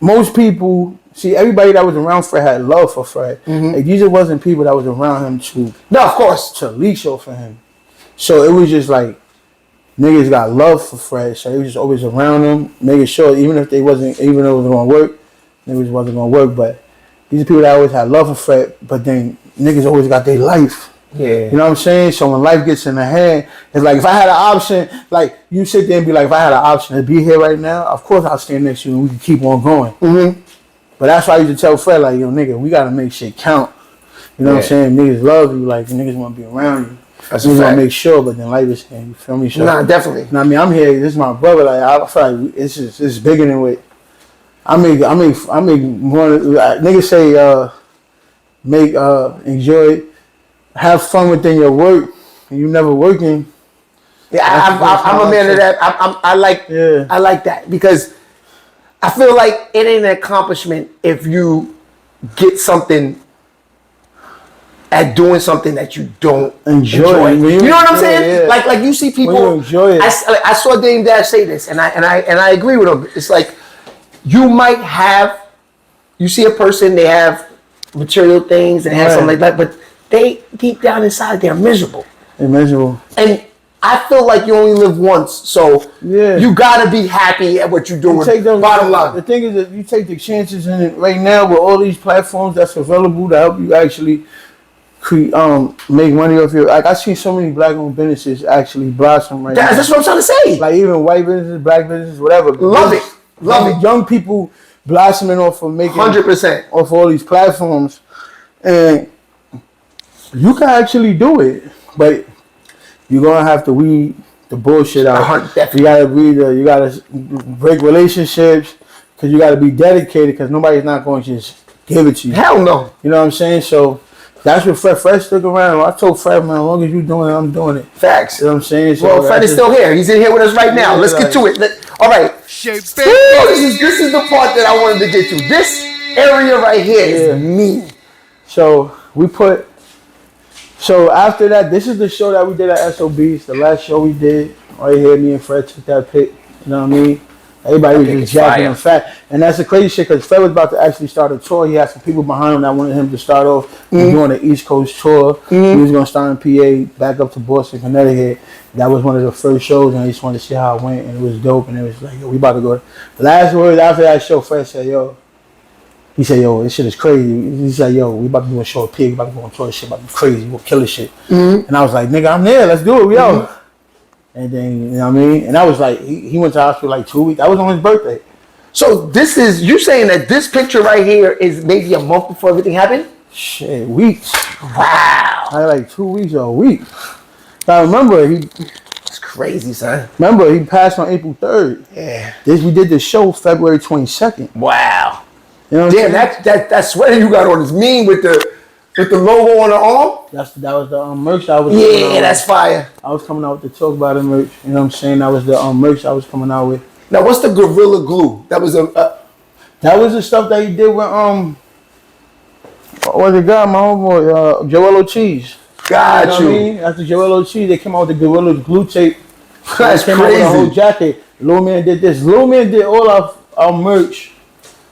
most people, everybody that was around Fred had love for Fred. Like, these wasn't people that was around him to leak show for him. So it was just like niggas got love for Fred. So they was just always around him, making sure even though it wasn't gonna work, niggas wasn't gonna work, but. These are people that always had love for Fred, but then niggas always got their life. Yeah. You know what I'm saying? So when life gets in the hand, it's like if I had an option, like you sit there and be like, if I had an option to be here right now, of course I'll stand next to you and we can keep on going. Mm-hmm. But that's why I used to tell Fred, like, yo, nigga, we gotta make shit count. You know what I'm saying? Niggas love you, like niggas wanna be around you. That's niggas wanna make sure, but then life is here, you feel me? So, nah, definitely. You know what I mean? I'm here, this is my brother, like I feel like it's bigger than what I make more like, niggas say enjoy, have fun within your work, and you never working. Yeah, I'm a man of that. I like that because I feel like it ain't an accomplishment if you get something at doing something that you don't enjoy. You know what I'm saying? Yeah. Like you see people. When you enjoy it. I saw Dame Dash say this, and I agree with him. It's like you might have, you see a person, they have material things and have something like that, but they deep down inside they're miserable. They're miserable. And I feel like you only live once, so you gotta be happy at what you're doing. Bottom line. The thing is that you take the chances in it right now with all these platforms that's available to help you actually make money off your. Like I see so many black-owned businesses actually blossom right now. That's what I'm trying to say. Like even white businesses, black businesses, whatever. Love it. Young people blossoming off of making 100% off all these platforms, and you can actually do it, but you're gonna have to weed the bullshit out. You gotta break relationships because you gotta be dedicated because nobody's not going to just give it to you. Hell no. You know what I'm saying? So that's what Fred stuck around. I told Fred, man, as long as you're doing it, I'm doing it. Facts. You know what I'm saying? So well, Fred is still here. He's in here with us right now. Let's get to it. All right. This is the part that I wanted to get to. This area right here is me. So after that, this is the show that we did at SOB's. The last show we did right here. Me and Fred took that pic. You know what I mean? Everybody was just jacking and fat. And that's the crazy shit because Fred was about to actually start a tour. He had some people behind him that wanted him to start off doing the East Coast tour. He was going to start in PA, back up to Boston, Connecticut. That was one of the first shows, and I just wanted to see how it went, and it was dope. And it was like, yo, we about to go. The last words after that show, Fred said, yo, he said, yo, this shit is crazy. He said, yo, we about to do a show at PA. We about to go on tour. This shit about to be crazy. We'll kill this shit. And I was like, nigga, I'm there. Let's do it. We out. And then, you know what I mean? And I was like, he went to the hospital like 2 weeks. That was on his birthday. So this is, you saying that this picture right here is maybe a month before everything happened? Shit, weeks. Wow. I had like 2 weeks or a week. I remember it's crazy, son. Remember, he passed on April 3rd. Yeah. We did the show February 22nd. Wow. You know damn, that sweater you got on is mean with the logo on the arm. That was the merch I was. Yeah, that's fire. I was coming out with the Talk About It merch. You know what I'm saying? That was the merch I was coming out with. Now, what's the Gorilla Glue? That was that was the stuff that he did with what was the guy, my homeboy, Joel Cheese. Got you. Know what I mean? After Joel Cheese, they came out with the Gorilla Glue tape. That's came crazy. Out with a whole jacket. Lil Man did this. Lil Man did all our merch.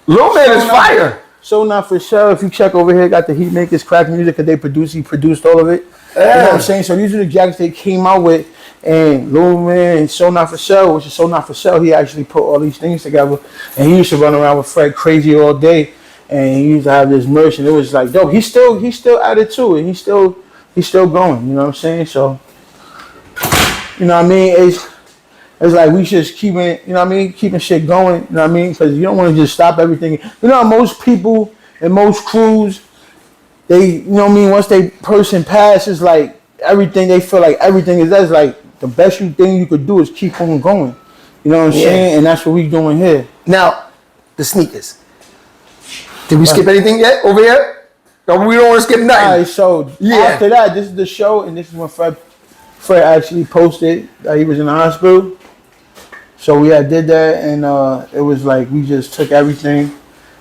Lil Man is fire. So Not For Sure. If you check over here, got the Heat Makers Crack Music because he produced all of it. Yeah. You know what I'm saying? So these are the jackets they came out with. And Lil Man and So Not For Sure, which is So Not For Sure, he actually put all these things together. And he used to run around with Fred crazy all day. And he used to have this merch, and it was like dope. He's still added to it. He's still going. You know what I'm saying? So, you know what I mean? It's like we just keeping it, you know what I mean? Keeping shit going, you know what I mean? Because you don't want to just stop everything. You know how most people and most crews, they, you know what I mean? Once they person passes, like everything, they feel like everything is, that's like the best thing you could do is keep on going. You know what I'm saying? And that's what we doing here. Now, the sneakers. Did we skip anything yet over here? No, we don't want to skip nothing. All right, so after that, this is the show, and this is when Fred actually posted that he was in the hospital. So we did that, and it was like we just took everything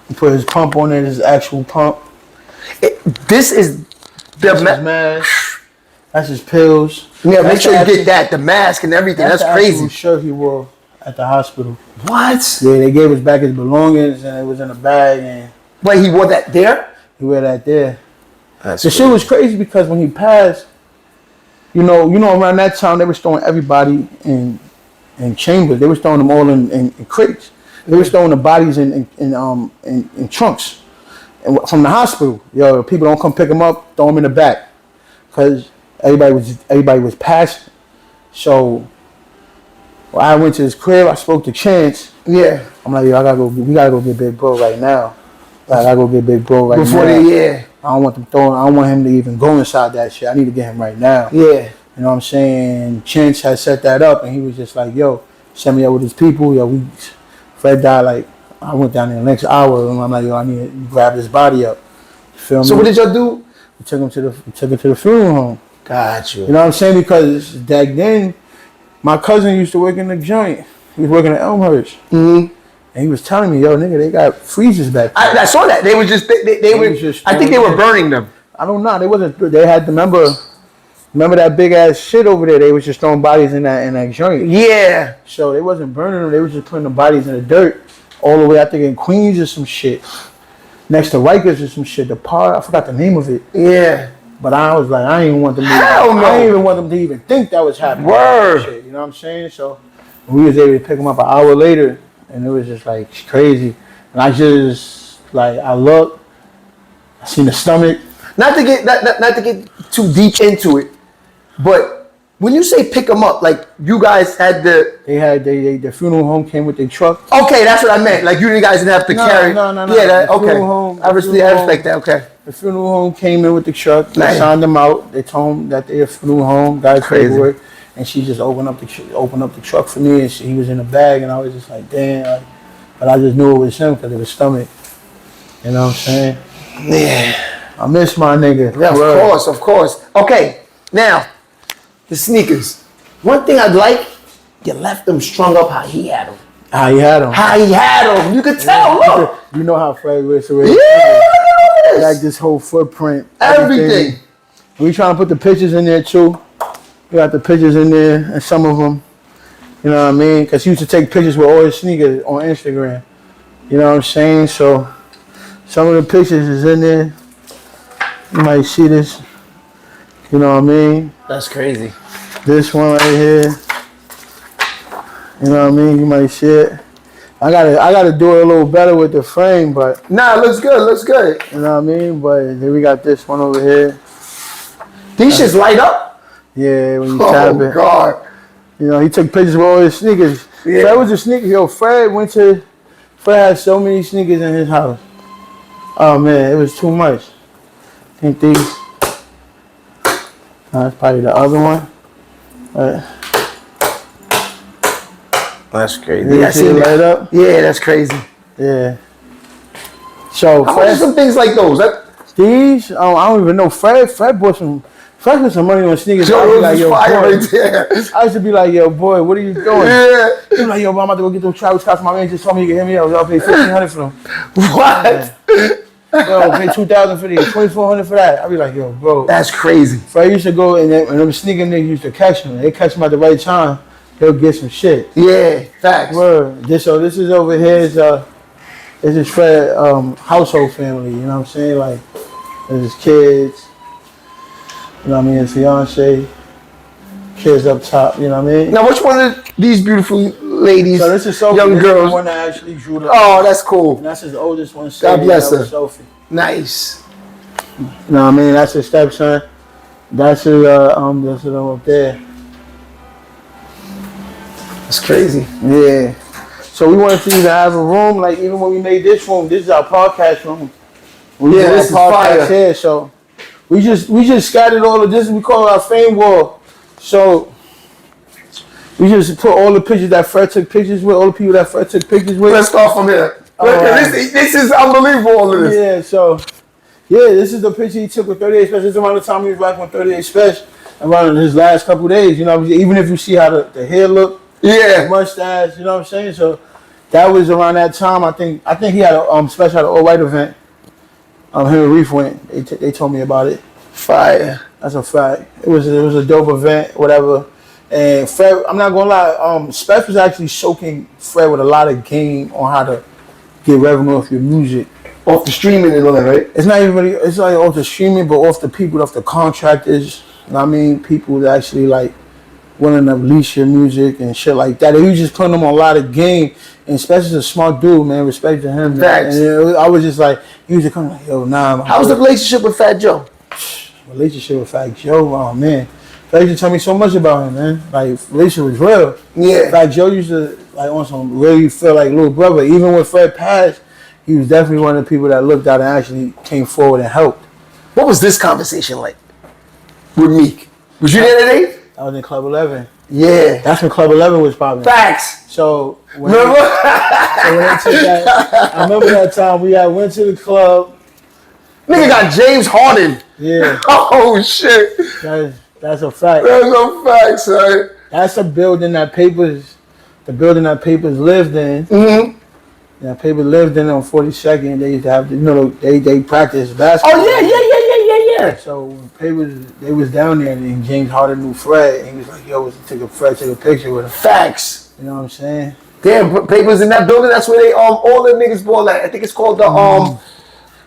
and put his pump on it, his actual pump. This is his mask. That's his pills. Yeah, make sure you get that, the mask and everything. That's crazy. That's the shirt he wore at the hospital. What? Yeah, they gave us back his belongings, and it was in a bag. And wait, he wore that there? He wore that there. That's the shit was crazy because when he passed, you know, around that time they were throwing everybody in chambers. They were throwing them all in crates. They were throwing the bodies in trunks. and from the hospital. Yo, people don't come pick him up, throw him in the back, cause everybody was passing. So when I went to his crib, I spoke to Chance. Yeah. I'm like, yo, we gotta go get Big Bro right now. I gotta go get Big Bro right now. Before they, I don't want him to even go inside that shit. I need to get him right now. Yeah. You know what I'm saying? Chance had set that up, and he was just like, yo, send me up with his people. Yo, Fred died like, I went down there the next hour, and I'm like, yo, I need to grab his body up. You feel me? So what did y'all do? We took him to the funeral home. Got you. You know what I'm saying? Because back then, my cousin used to work in the joint. He was working at Elmhurst. Mm-hmm. And he was telling me, yo, nigga, they got freezers back there. I saw that. They were just, they were, just I think they were burning them. I don't know. They had, remember that big ass shit over there? They was just throwing bodies in that joint. Yeah. So they wasn't burning them. They was just putting the bodies in the dirt all the way, I think, in Queens or some shit. Next to Rikers or some shit. I forgot the name of it. Yeah. But I was like, I didn't want them Hell no. I didn't even want them to even think that was happening. Word. Shit, you know what I'm saying? So we was able to pick them up an hour later, and it was just like crazy. And I just I looked, I seen the stomach. Not to get too deep into it, but when you say pick them up, like you guys had the funeral home came with their truck. Okay, that's what I meant. Like you guys didn't have to carry. No. Yeah, okay. I respect that. Okay. The funeral home came in with the truck. They Nice. signed them out. They told them that they're a funeral home. Guys, Crazy. And she just opened up the truck for me, and he was in the bag, and I was just like, damn. But I just knew it was him because of his stomach. You know what I'm saying? Yeah. I miss my nigga. Yeah, of course. Okay, now the sneakers. One thing I'd like, you left them strung up how he had them. How he had them. You could tell. Look. You know how Fred was. Yeah. Like this whole footprint. Everything. We trying to put the pictures in there too. We got the pictures in there, and some of them, you know what I mean? Because he used to take pictures with all his sneakers on Instagram. You know what I'm saying? So some of the pictures is in there. You might see this. You know what I mean? That's crazy. This one right here. You know what I mean? You might see it. I gotta do it a little better with the frame, but Nah, it looks good. you know what I mean? But then we got this one over here. These shits light up. Yeah, when you tap it. Oh God. You know, he took pictures with all his sneakers. Yeah. Fred was a sneaker. Yo, Fred had so many sneakers in his house. Oh man, it was too much. I think these. That's probably the other one. That's crazy. You see it light up? Yeah, that's crazy. Yeah. So How much are some things like those? These, I don't even know. Fred put some money on sneakers. I used to be like, yo, boy. I used to be like, yo, boy, what are you doing? Yeah. He was like, yo, bro, I'm about to go get those travel scouts. My man just told me you can hit me up. I'll pay $1,500 for them. What? Yo, pay $2,000 for these, $2,400 for that. I'd be like, yo, bro. That's crazy. Fred used to go and them sneaker niggas used to catch him. They catch him at the right time. He'll get some shit. Yeah, facts. Word. This is over here is this is Fred household family. You know what I'm saying? Like, there's his kids. You know what I mean? His fiance. Kids up top. You know what I mean? Now, which one of these beautiful ladies, So this is Sophie. young This is girls? the one that actually drew the. Oh, that's cool. And that's his oldest one. God bless her. Sophie. Nice. You know what I mean? That's his stepson. That's his that's him up there. That's crazy. Yeah. So we wanted to either have a room, like even when we made this room, this is our podcast room. Yeah, this is fire. Here, so we just scattered all of this. We call it our fame wall. So we just put all the pictures that Fred took pictures with, all the people that Fred took pictures with. Let's start from here. This is unbelievable, all of this. Yeah, so this is the picture he took with 38 Special. This is around the time he was rocking with 38 Special, around his last couple of days. You know, even if you see how the hair look, Yeah. mustache, you know what I'm saying? So that was around that time. I think he had a special at an all-white event. Him and Reef went. They told me about it. Fire. That's a fact. It was a dope event, whatever. And Fred, I'm not gonna lie, Spec was actually soaking Fred with a lot of game on how to get revenue off your music. Off the streaming and all that, right? It's not even really, it's like off the streaming, but off the people, off the contractors. You know what I mean? People that actually like willing to release your music and shit like that. He was just putting them on a lot of game, and especially a smart dude, man. Respect to him, man. Facts. And I was just like, he was just coming like, yo, nah. How's the relationship with Fat Joe? Relationship with Fat Joe, oh man. Fat used to tell me so much about him, man. Like, relationship was real. Yeah. Fat Joe used to, like, on some really feel like little brother. Even when Fred passed, he was definitely one of the people that looked out and actually came forward and helped. What was this conversation like with Meek? Was you there today? I was in Club 11. Yeah. That's when Club 11 was popping. Facts. So when Remember? I remember that time we went to the club. Nigga got James Harden. Yeah. Oh shit. That's a fact. That's a fact, son. That's the building that Papers lived in. Mm-hmm. Yeah, Papers lived in on 42nd. They used to have, they practiced basketball. Oh yeah. So when Papers, they was down there, and James Harden knew Fred, and he was like, yo, take a picture with him. Facts. You know what I'm saying? Damn, Papers in that building. That's where they all the niggas ball at. I think it's called the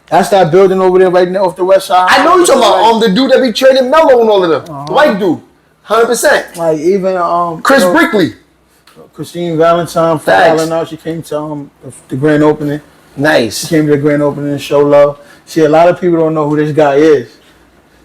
That's that building over there right now off the west side. I know you're talking about the dude that be trading Mello and all of them. The white dude. 100%. Like even Chris Brickley. Christine Valentine from Allen out. She came to the grand opening. Nice. She came to the grand opening and show love. See, a lot of people don't know who this guy is.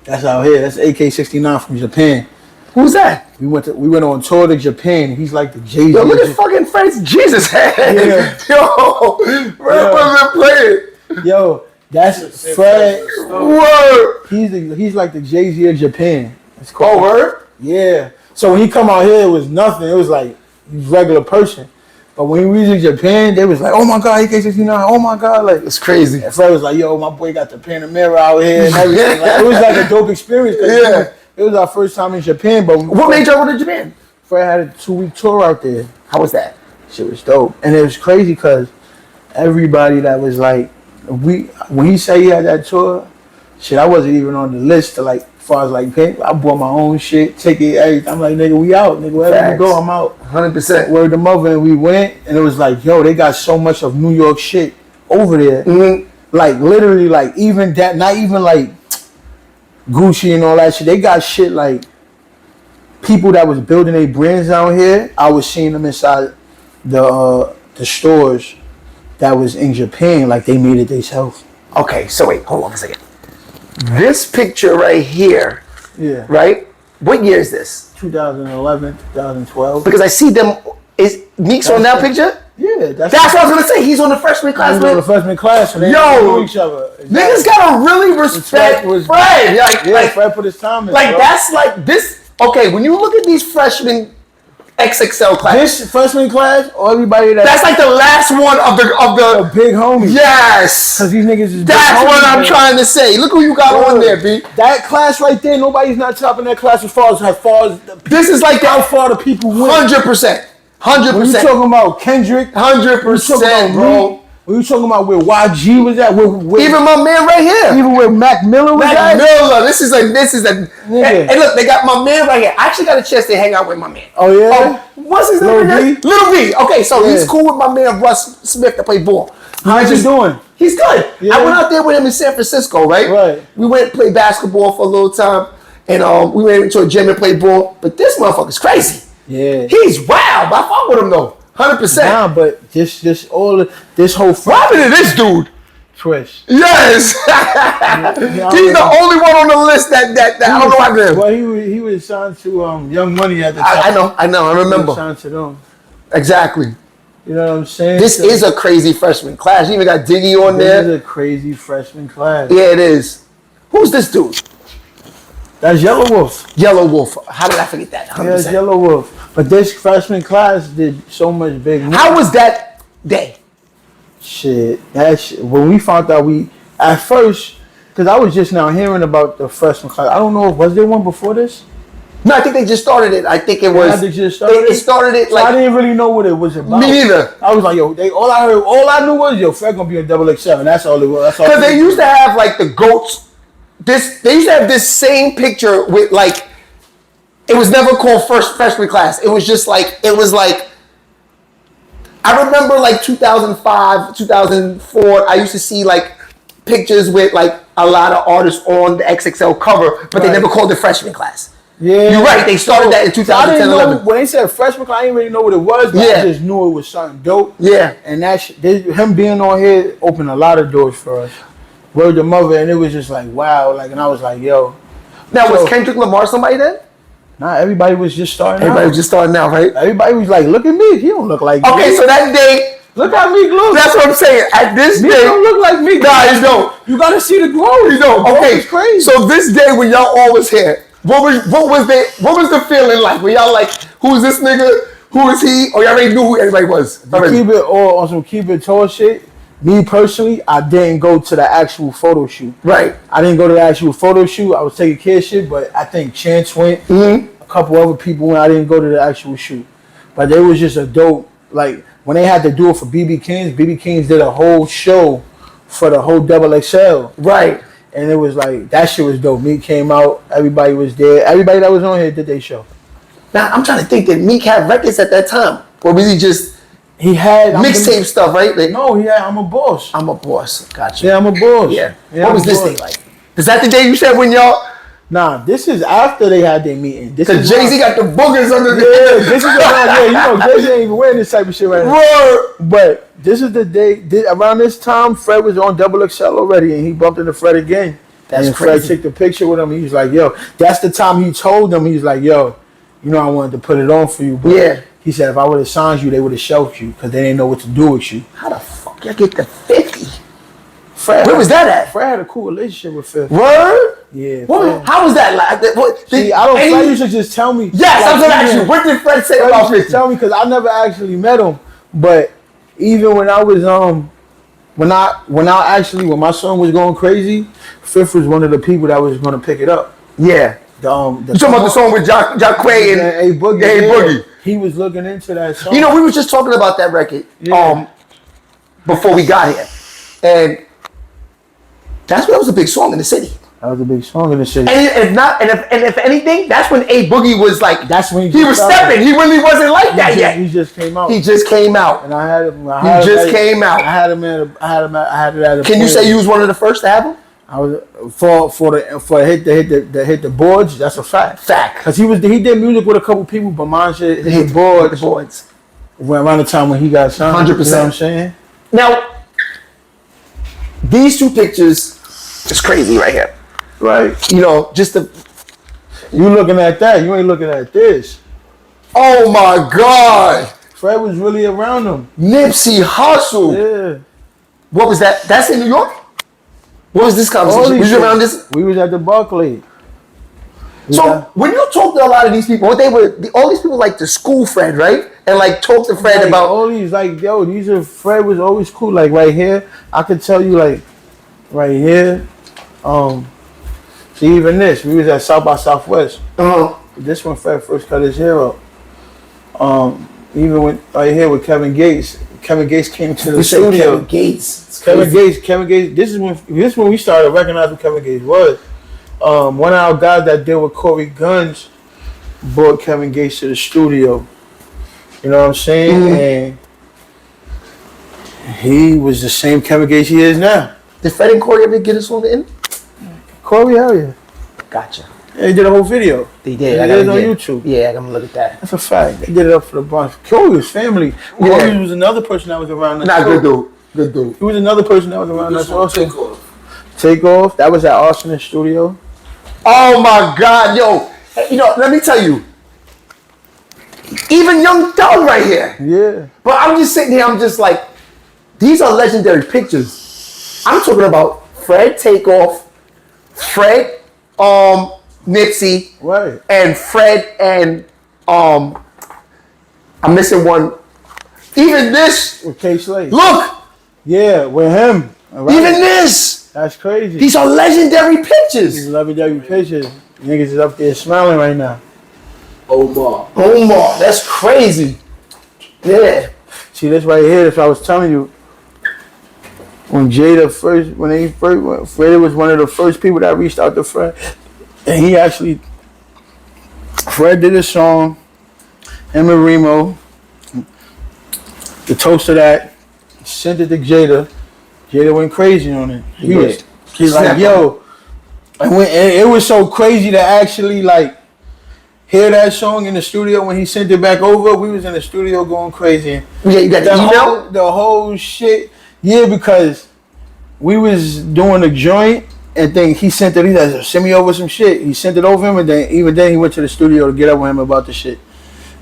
That's out here. That's AK-69 from Japan. Who's that? We went on tour to Japan. He's like the Jay-Z. Yo, look at fucking Fred's Jesus head. Yeah. Yo, Fred wasn't playing. Yo, that's Fred. Word. He's like the Jay-Z of Japan. It's Oh, word? Yeah. So when he come out here, it was nothing. It was like he's a regular person. But when he was in Japan, they was like, oh my God, AK-69, oh my God. Like, it's crazy. And Fred was like, yo, my boy got the Panamera out here and everything. Like, it was like a dope experience. Yeah. It was our first time in Japan. But what made y'all go to Japan? Fred had a 2-week tour out there. How was that? Shit was dope. And it was crazy because everybody that was like, when he said he had that tour, shit, I wasn't even on the list to like, as far as like pay. I bought my own shit, ticket, everything. I'm like, nigga, we out. Nigga, wherever you go, I'm out. 100%. Word to mother, and we went, and it was like, yo, they got so much of New York shit over there. Mm-hmm. Like, literally, like, even that, not even like Gucci and all that shit. They got shit like people that was building their brands out here. I was seeing them inside the stores that was in Japan, like they made it themselves. Okay, so wait, hold on a second. This picture right here, Yeah. right? What year is this? 2011, 2012. Because I see them. Is Meek's on that picture? Yeah, That's what I was gonna say. He's on the freshman class. He's on the freshman class, so they know each other. Niggas gotta really respect Fred. Like Fred put his time in. Like bro. that's like this. Okay, when you look at these freshmen XXL class, This freshman class, or everybody that's like the last one of the big homies. Yes. Cause these niggas is That's big what homies, I'm man. trying to say. Look who you got on there, B. That class right there, nobody's not topping that class as far as This is like how far the people went. 100%. When you 100%. talking about Kendrick, 100%, bro. When you talking about where YG was at, where Even my man right here. even where Mac Miller was Mac at. Miller. This is a. Nigga. Hey, look, they got my man right here. I actually got a chance to hang out with my man. Oh yeah. What's his name? Lil again? B? Lil B. Okay, so Yeah. he's cool with my man Russ Smith that play ball. How's he doing? He's good. Yeah. I went out there with him in San Francisco, right? Right. We went and played basketball for a little time, and we went into a gym and played ball. But this motherfucker's crazy. Yeah. He's wild. I fuck with him though. 100%. Nah, but this whole What happened to this dude? twist. Yes. He's the only one on the list that I don't know how to. Well, he was signed to Young Money at the time. I know. I He was remember. signed to them. Exactly. You know what I'm saying? This So, is a crazy freshman class. You even got Diggy on this there. is a crazy freshman class. Yeah, it is. Who's this dude? That's Yellow Wolf. Yellow Wolf. How did I forget that? Yeah, it's 100%. Yellow Wolf. But this freshman class did so much big news. How was that day? Shit, when we found out at first, because I was just now hearing about the freshman class. I don't know, was there one before this? No, I think they just started it. I think it was. They just started It started it So like. I didn't really know what it was about. Me neither. I was like, yo, all I knew was, yo, Fred gonna be a XXL. That's all it was. That's all. Because they used to have like the goats. They used to have this same picture with like. It was never called first freshman class. It was just like I remember like 2005, 2004. I used to see like pictures with like a lot of artists on the XXL cover, but they Right. never called it freshman class. Yeah. You're right. They started that in 2010, 11. When they said freshman class, I didn't really know what it was, but I just knew it was something dope. Yeah. And him being on here opened a lot of doors for us. Word to mother, and it was just like, wow. Like, and I was like, yo. Now, was Kendrick Lamar somebody then? Nah, everybody was just starting out. Everybody was just starting out, right? Everybody was like, look at me. He don't look like me. Okay, so that day, look how Meek looks. That's what I'm saying. At this day, don't look like Meek. Nah, you don't. You gotta see the growth. You don't. Okay, it's crazy. So this day when y'all all was here, what was the feeling like? When y'all like, who is this nigga? Who is he? Or y'all already knew who everybody was? Keep it all on some keep it tall shit. Me personally, I didn't go to the actual photo shoot. Right. I didn't go to the actual photo shoot. I was taking care of shit, but I think Chance went. A couple other people went. I didn't go to the actual shoot. But there was just a dope, like, when they had to do it for BB Kings did a whole show for the whole Double XL. Right. And it was like, that shit was dope. Meek came out. Everybody was there. Everybody that was on here did their show. Now, I'm trying to think, did Meek have records at that time? Or was he just... He had mixtape stuff, right? Like, no, he had I'm a Boss. I'm a Boss. Gotcha. Yeah, I'm a Boss. Yeah. What was this day like? Is that the day you said when y'all... Nah, this is after they had their meeting. Because Jay-Z got the boogers under the... Yeah, this is around, you know, Jay-Z ain't even wearing this type of shit right now. Word. But this is the day, around this time, Fred was on Double XL already, and he bumped into Fred again. That's Fred crazy. took the picture with him. He was like, yo, that's the time he told them, he was like, yo, you know I wanted to put it on for you, but yeah. He said if I would have signed you, they would have shelved you because they didn't know what to do with you. How the fuck y'all get the 50? Fred, where was that at? Fred had a cool relationship with 50. Word? Yeah. How was that like? See, I don't. Fred used to just tell me. Yes, I was gonna ask you. What did Fred say about 50? Tell me because I never actually met him. But even when I was when my son was going crazy, Fifth was one of the people that was going to pick it up. Yeah. You talking about the song with Jacquay and A Boogie? A Boogie. He was looking into that song. You know, we was just talking about that record before we got here, and that was a big song in the city. That was a big song in the city. And if anything, that's when A Boogie was like. That's when he was stepping. He really wasn't like that yet. He just came out. He just came out. And I had him. Came out. I had him at a. Can you say you was one of the first to have him? I was for hit the boards. That's a fact. Because he did music with a couple people, but mine hit the boards. The boards. Around the time when he got signed. 100%. You know what I'm saying? Now, these two pictures is crazy right here. Right. You know, just the. You looking at that? You ain't looking at this. Oh my God. Fred was really around him. Nipsey Hussle. Yeah. What was that? That's in New York? What was this conversation? Was you around this? We was at the Barclay. So when you talk to a lot of these people, all these people like to school Fred, right? And like talk to Fred about all these Fred was always cool. Like right here, I could tell you like right here. See even this, we was at South by Southwest. This when Fred first cut his hair up. Even when right here with Kevin Gates. Kevin Gates came to the studio. Kevin Gates. Kevin Gates. This is when we started recognizing who Kevin Gates was. One of our guys that deal with Corey Guns brought Kevin Gates to the studio. You know what I'm saying? And he was the same Kevin Gates he is now. Did Fred and Corey ever get us on the end? Corey, hell yeah. Gotcha. Yeah, they did a whole video. They did. It is on YouTube. Yeah, I'm gonna look at that. That's a fact. They did it up for the bunch. Corey was family. Corey was another person that was around us. Nah, good dude. Good dude. He was another person that was around us also. Takeoff. That was at Austin Studio. Oh my God, yo. You know, let me tell you. Even Young Thug right here. Yeah. But I'm just sitting here, I'm just like, these are legendary pictures. I'm talking about Fred Takeoff, Fred Nipsey, right, and Fred and I'm missing one. Even this with K Slade. Look! Yeah, with him. Right. Even this! That's crazy. These are legendary pictures. These legendary pictures. Niggas is up there smiling right now. Omar, that's crazy. Yeah. See this right here, that's what I was telling you. When Fred was one of the first people that reached out to Fred. And he actually, Fred did a song, him and Remo, the toast of that, sent it to Jada. Jada went crazy on it. He's like, yo, and it was so crazy to actually like, hear that song in the studio when he sent it back over, we was in the studio going crazy. Yeah, you got the email? The whole shit. Yeah, because we was doing a joint and then he sent it. He said, send me over some shit. He sent it over him, and then even then he went to the studio to get up with him about the shit.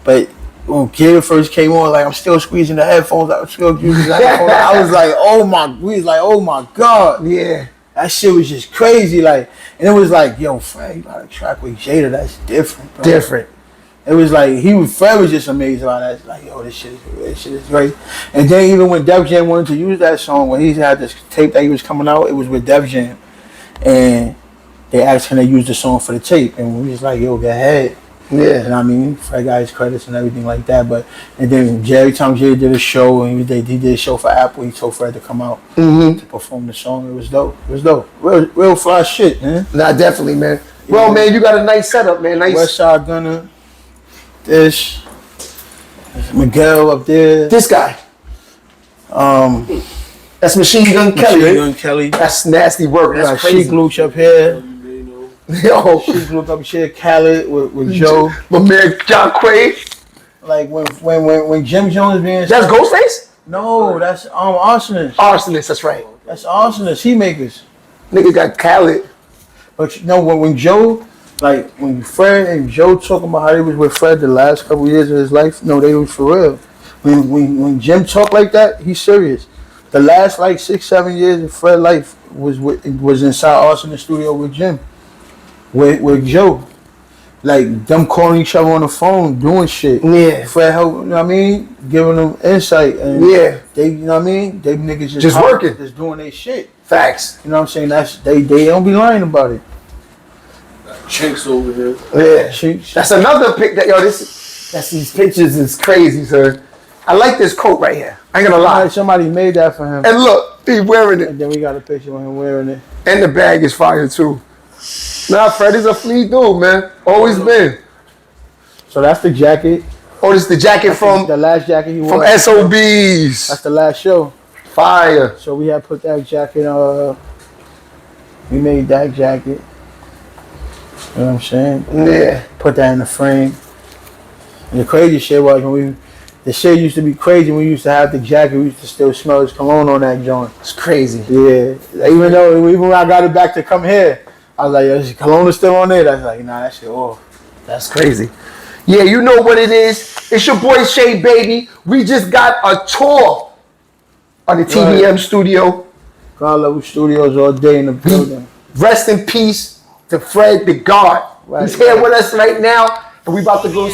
But when Kid first came on, like I'm still squeezing the headphones. I was still using the headphones. I was like, we was like, oh my God. Yeah. That shit was just crazy. Like, and it was like, yo, Fred, you got a track with Jada. That's different, bro. Different. It was like Fred was just amazed about that. Like, yo, this shit is great. And then even when Def Jam wanted to use that song, when he had this tape that he was coming out, it was with Def Jam, and they asked him to use the song for the tape, and we was like, yo, go ahead. Yeah. And I mean, Fred got his credits and everything like that. But and then every time Jay did a show and he did a show for Apple, he told Fred to come out to perform the song. It was dope. It was dope. Real fly shit, man. Nah, definitely, man. Yeah. Well, man, you got a nice setup, man. Nice. West Side Gunner. This Miguel up there. This guy. That's Machine Gun Kelly. Machine Gun Kelly. That's nasty work. That's crazy. Sheik Luch up here. Yo, Sheik Luch up here. Khaled with Joe. My man John Quaid. Like when Jim Jones being. That's Ghostface? No, that's Arsonist. Arsonist, that's right. That's Arsonist. He makers. Nigga got Khaled. But you know when Joe, like when Fred and Joe talking about how they was with Fred the last couple of years of his life, no, they was for real. When Jim talk like that, he's serious. The last like 6-7 years of Fred's life was inside Arsonist studio with Jim. With Joe, like them calling each other on the phone, doing shit. Yeah. Fred help, you know what I mean, giving them insight, and yeah, they, you know what I mean, they niggas just working, just doing their shit. Facts. You know what I'm saying? That's they don't be lying about it. Chinks over here. Yeah. Chinks. That's another pic that that's these pictures is crazy, sir. I like this coat right here. I ain't gonna lie. Somebody made that for him. And look, he's wearing it. And then we got a picture of him wearing it. And the bag is fire too. Nah, Fred is a fleet dude, man. Always been. So that's the jacket. Oh, this is the jacket from the last jacket he wore. From SOBs. That's the last show. Fire. So we had put that jacket we made that jacket. You know what I'm saying? Yeah. Put that in the frame. And the crazy shit was the shit used to be crazy when we used to have the jacket, we used to still smell his cologne on that joint. It's crazy. Yeah. Even when I got it back to come here, I was like, yo, is cologne still on there? I was like, nah, that shit off. That's crazy. Yeah, you know what it is. It's your boy Shay Baby. We just got a tour on the TVM studio. God Level Studios all day in the building. Rest in peace to Fred the God. Right, He's here with us right now, and we about to go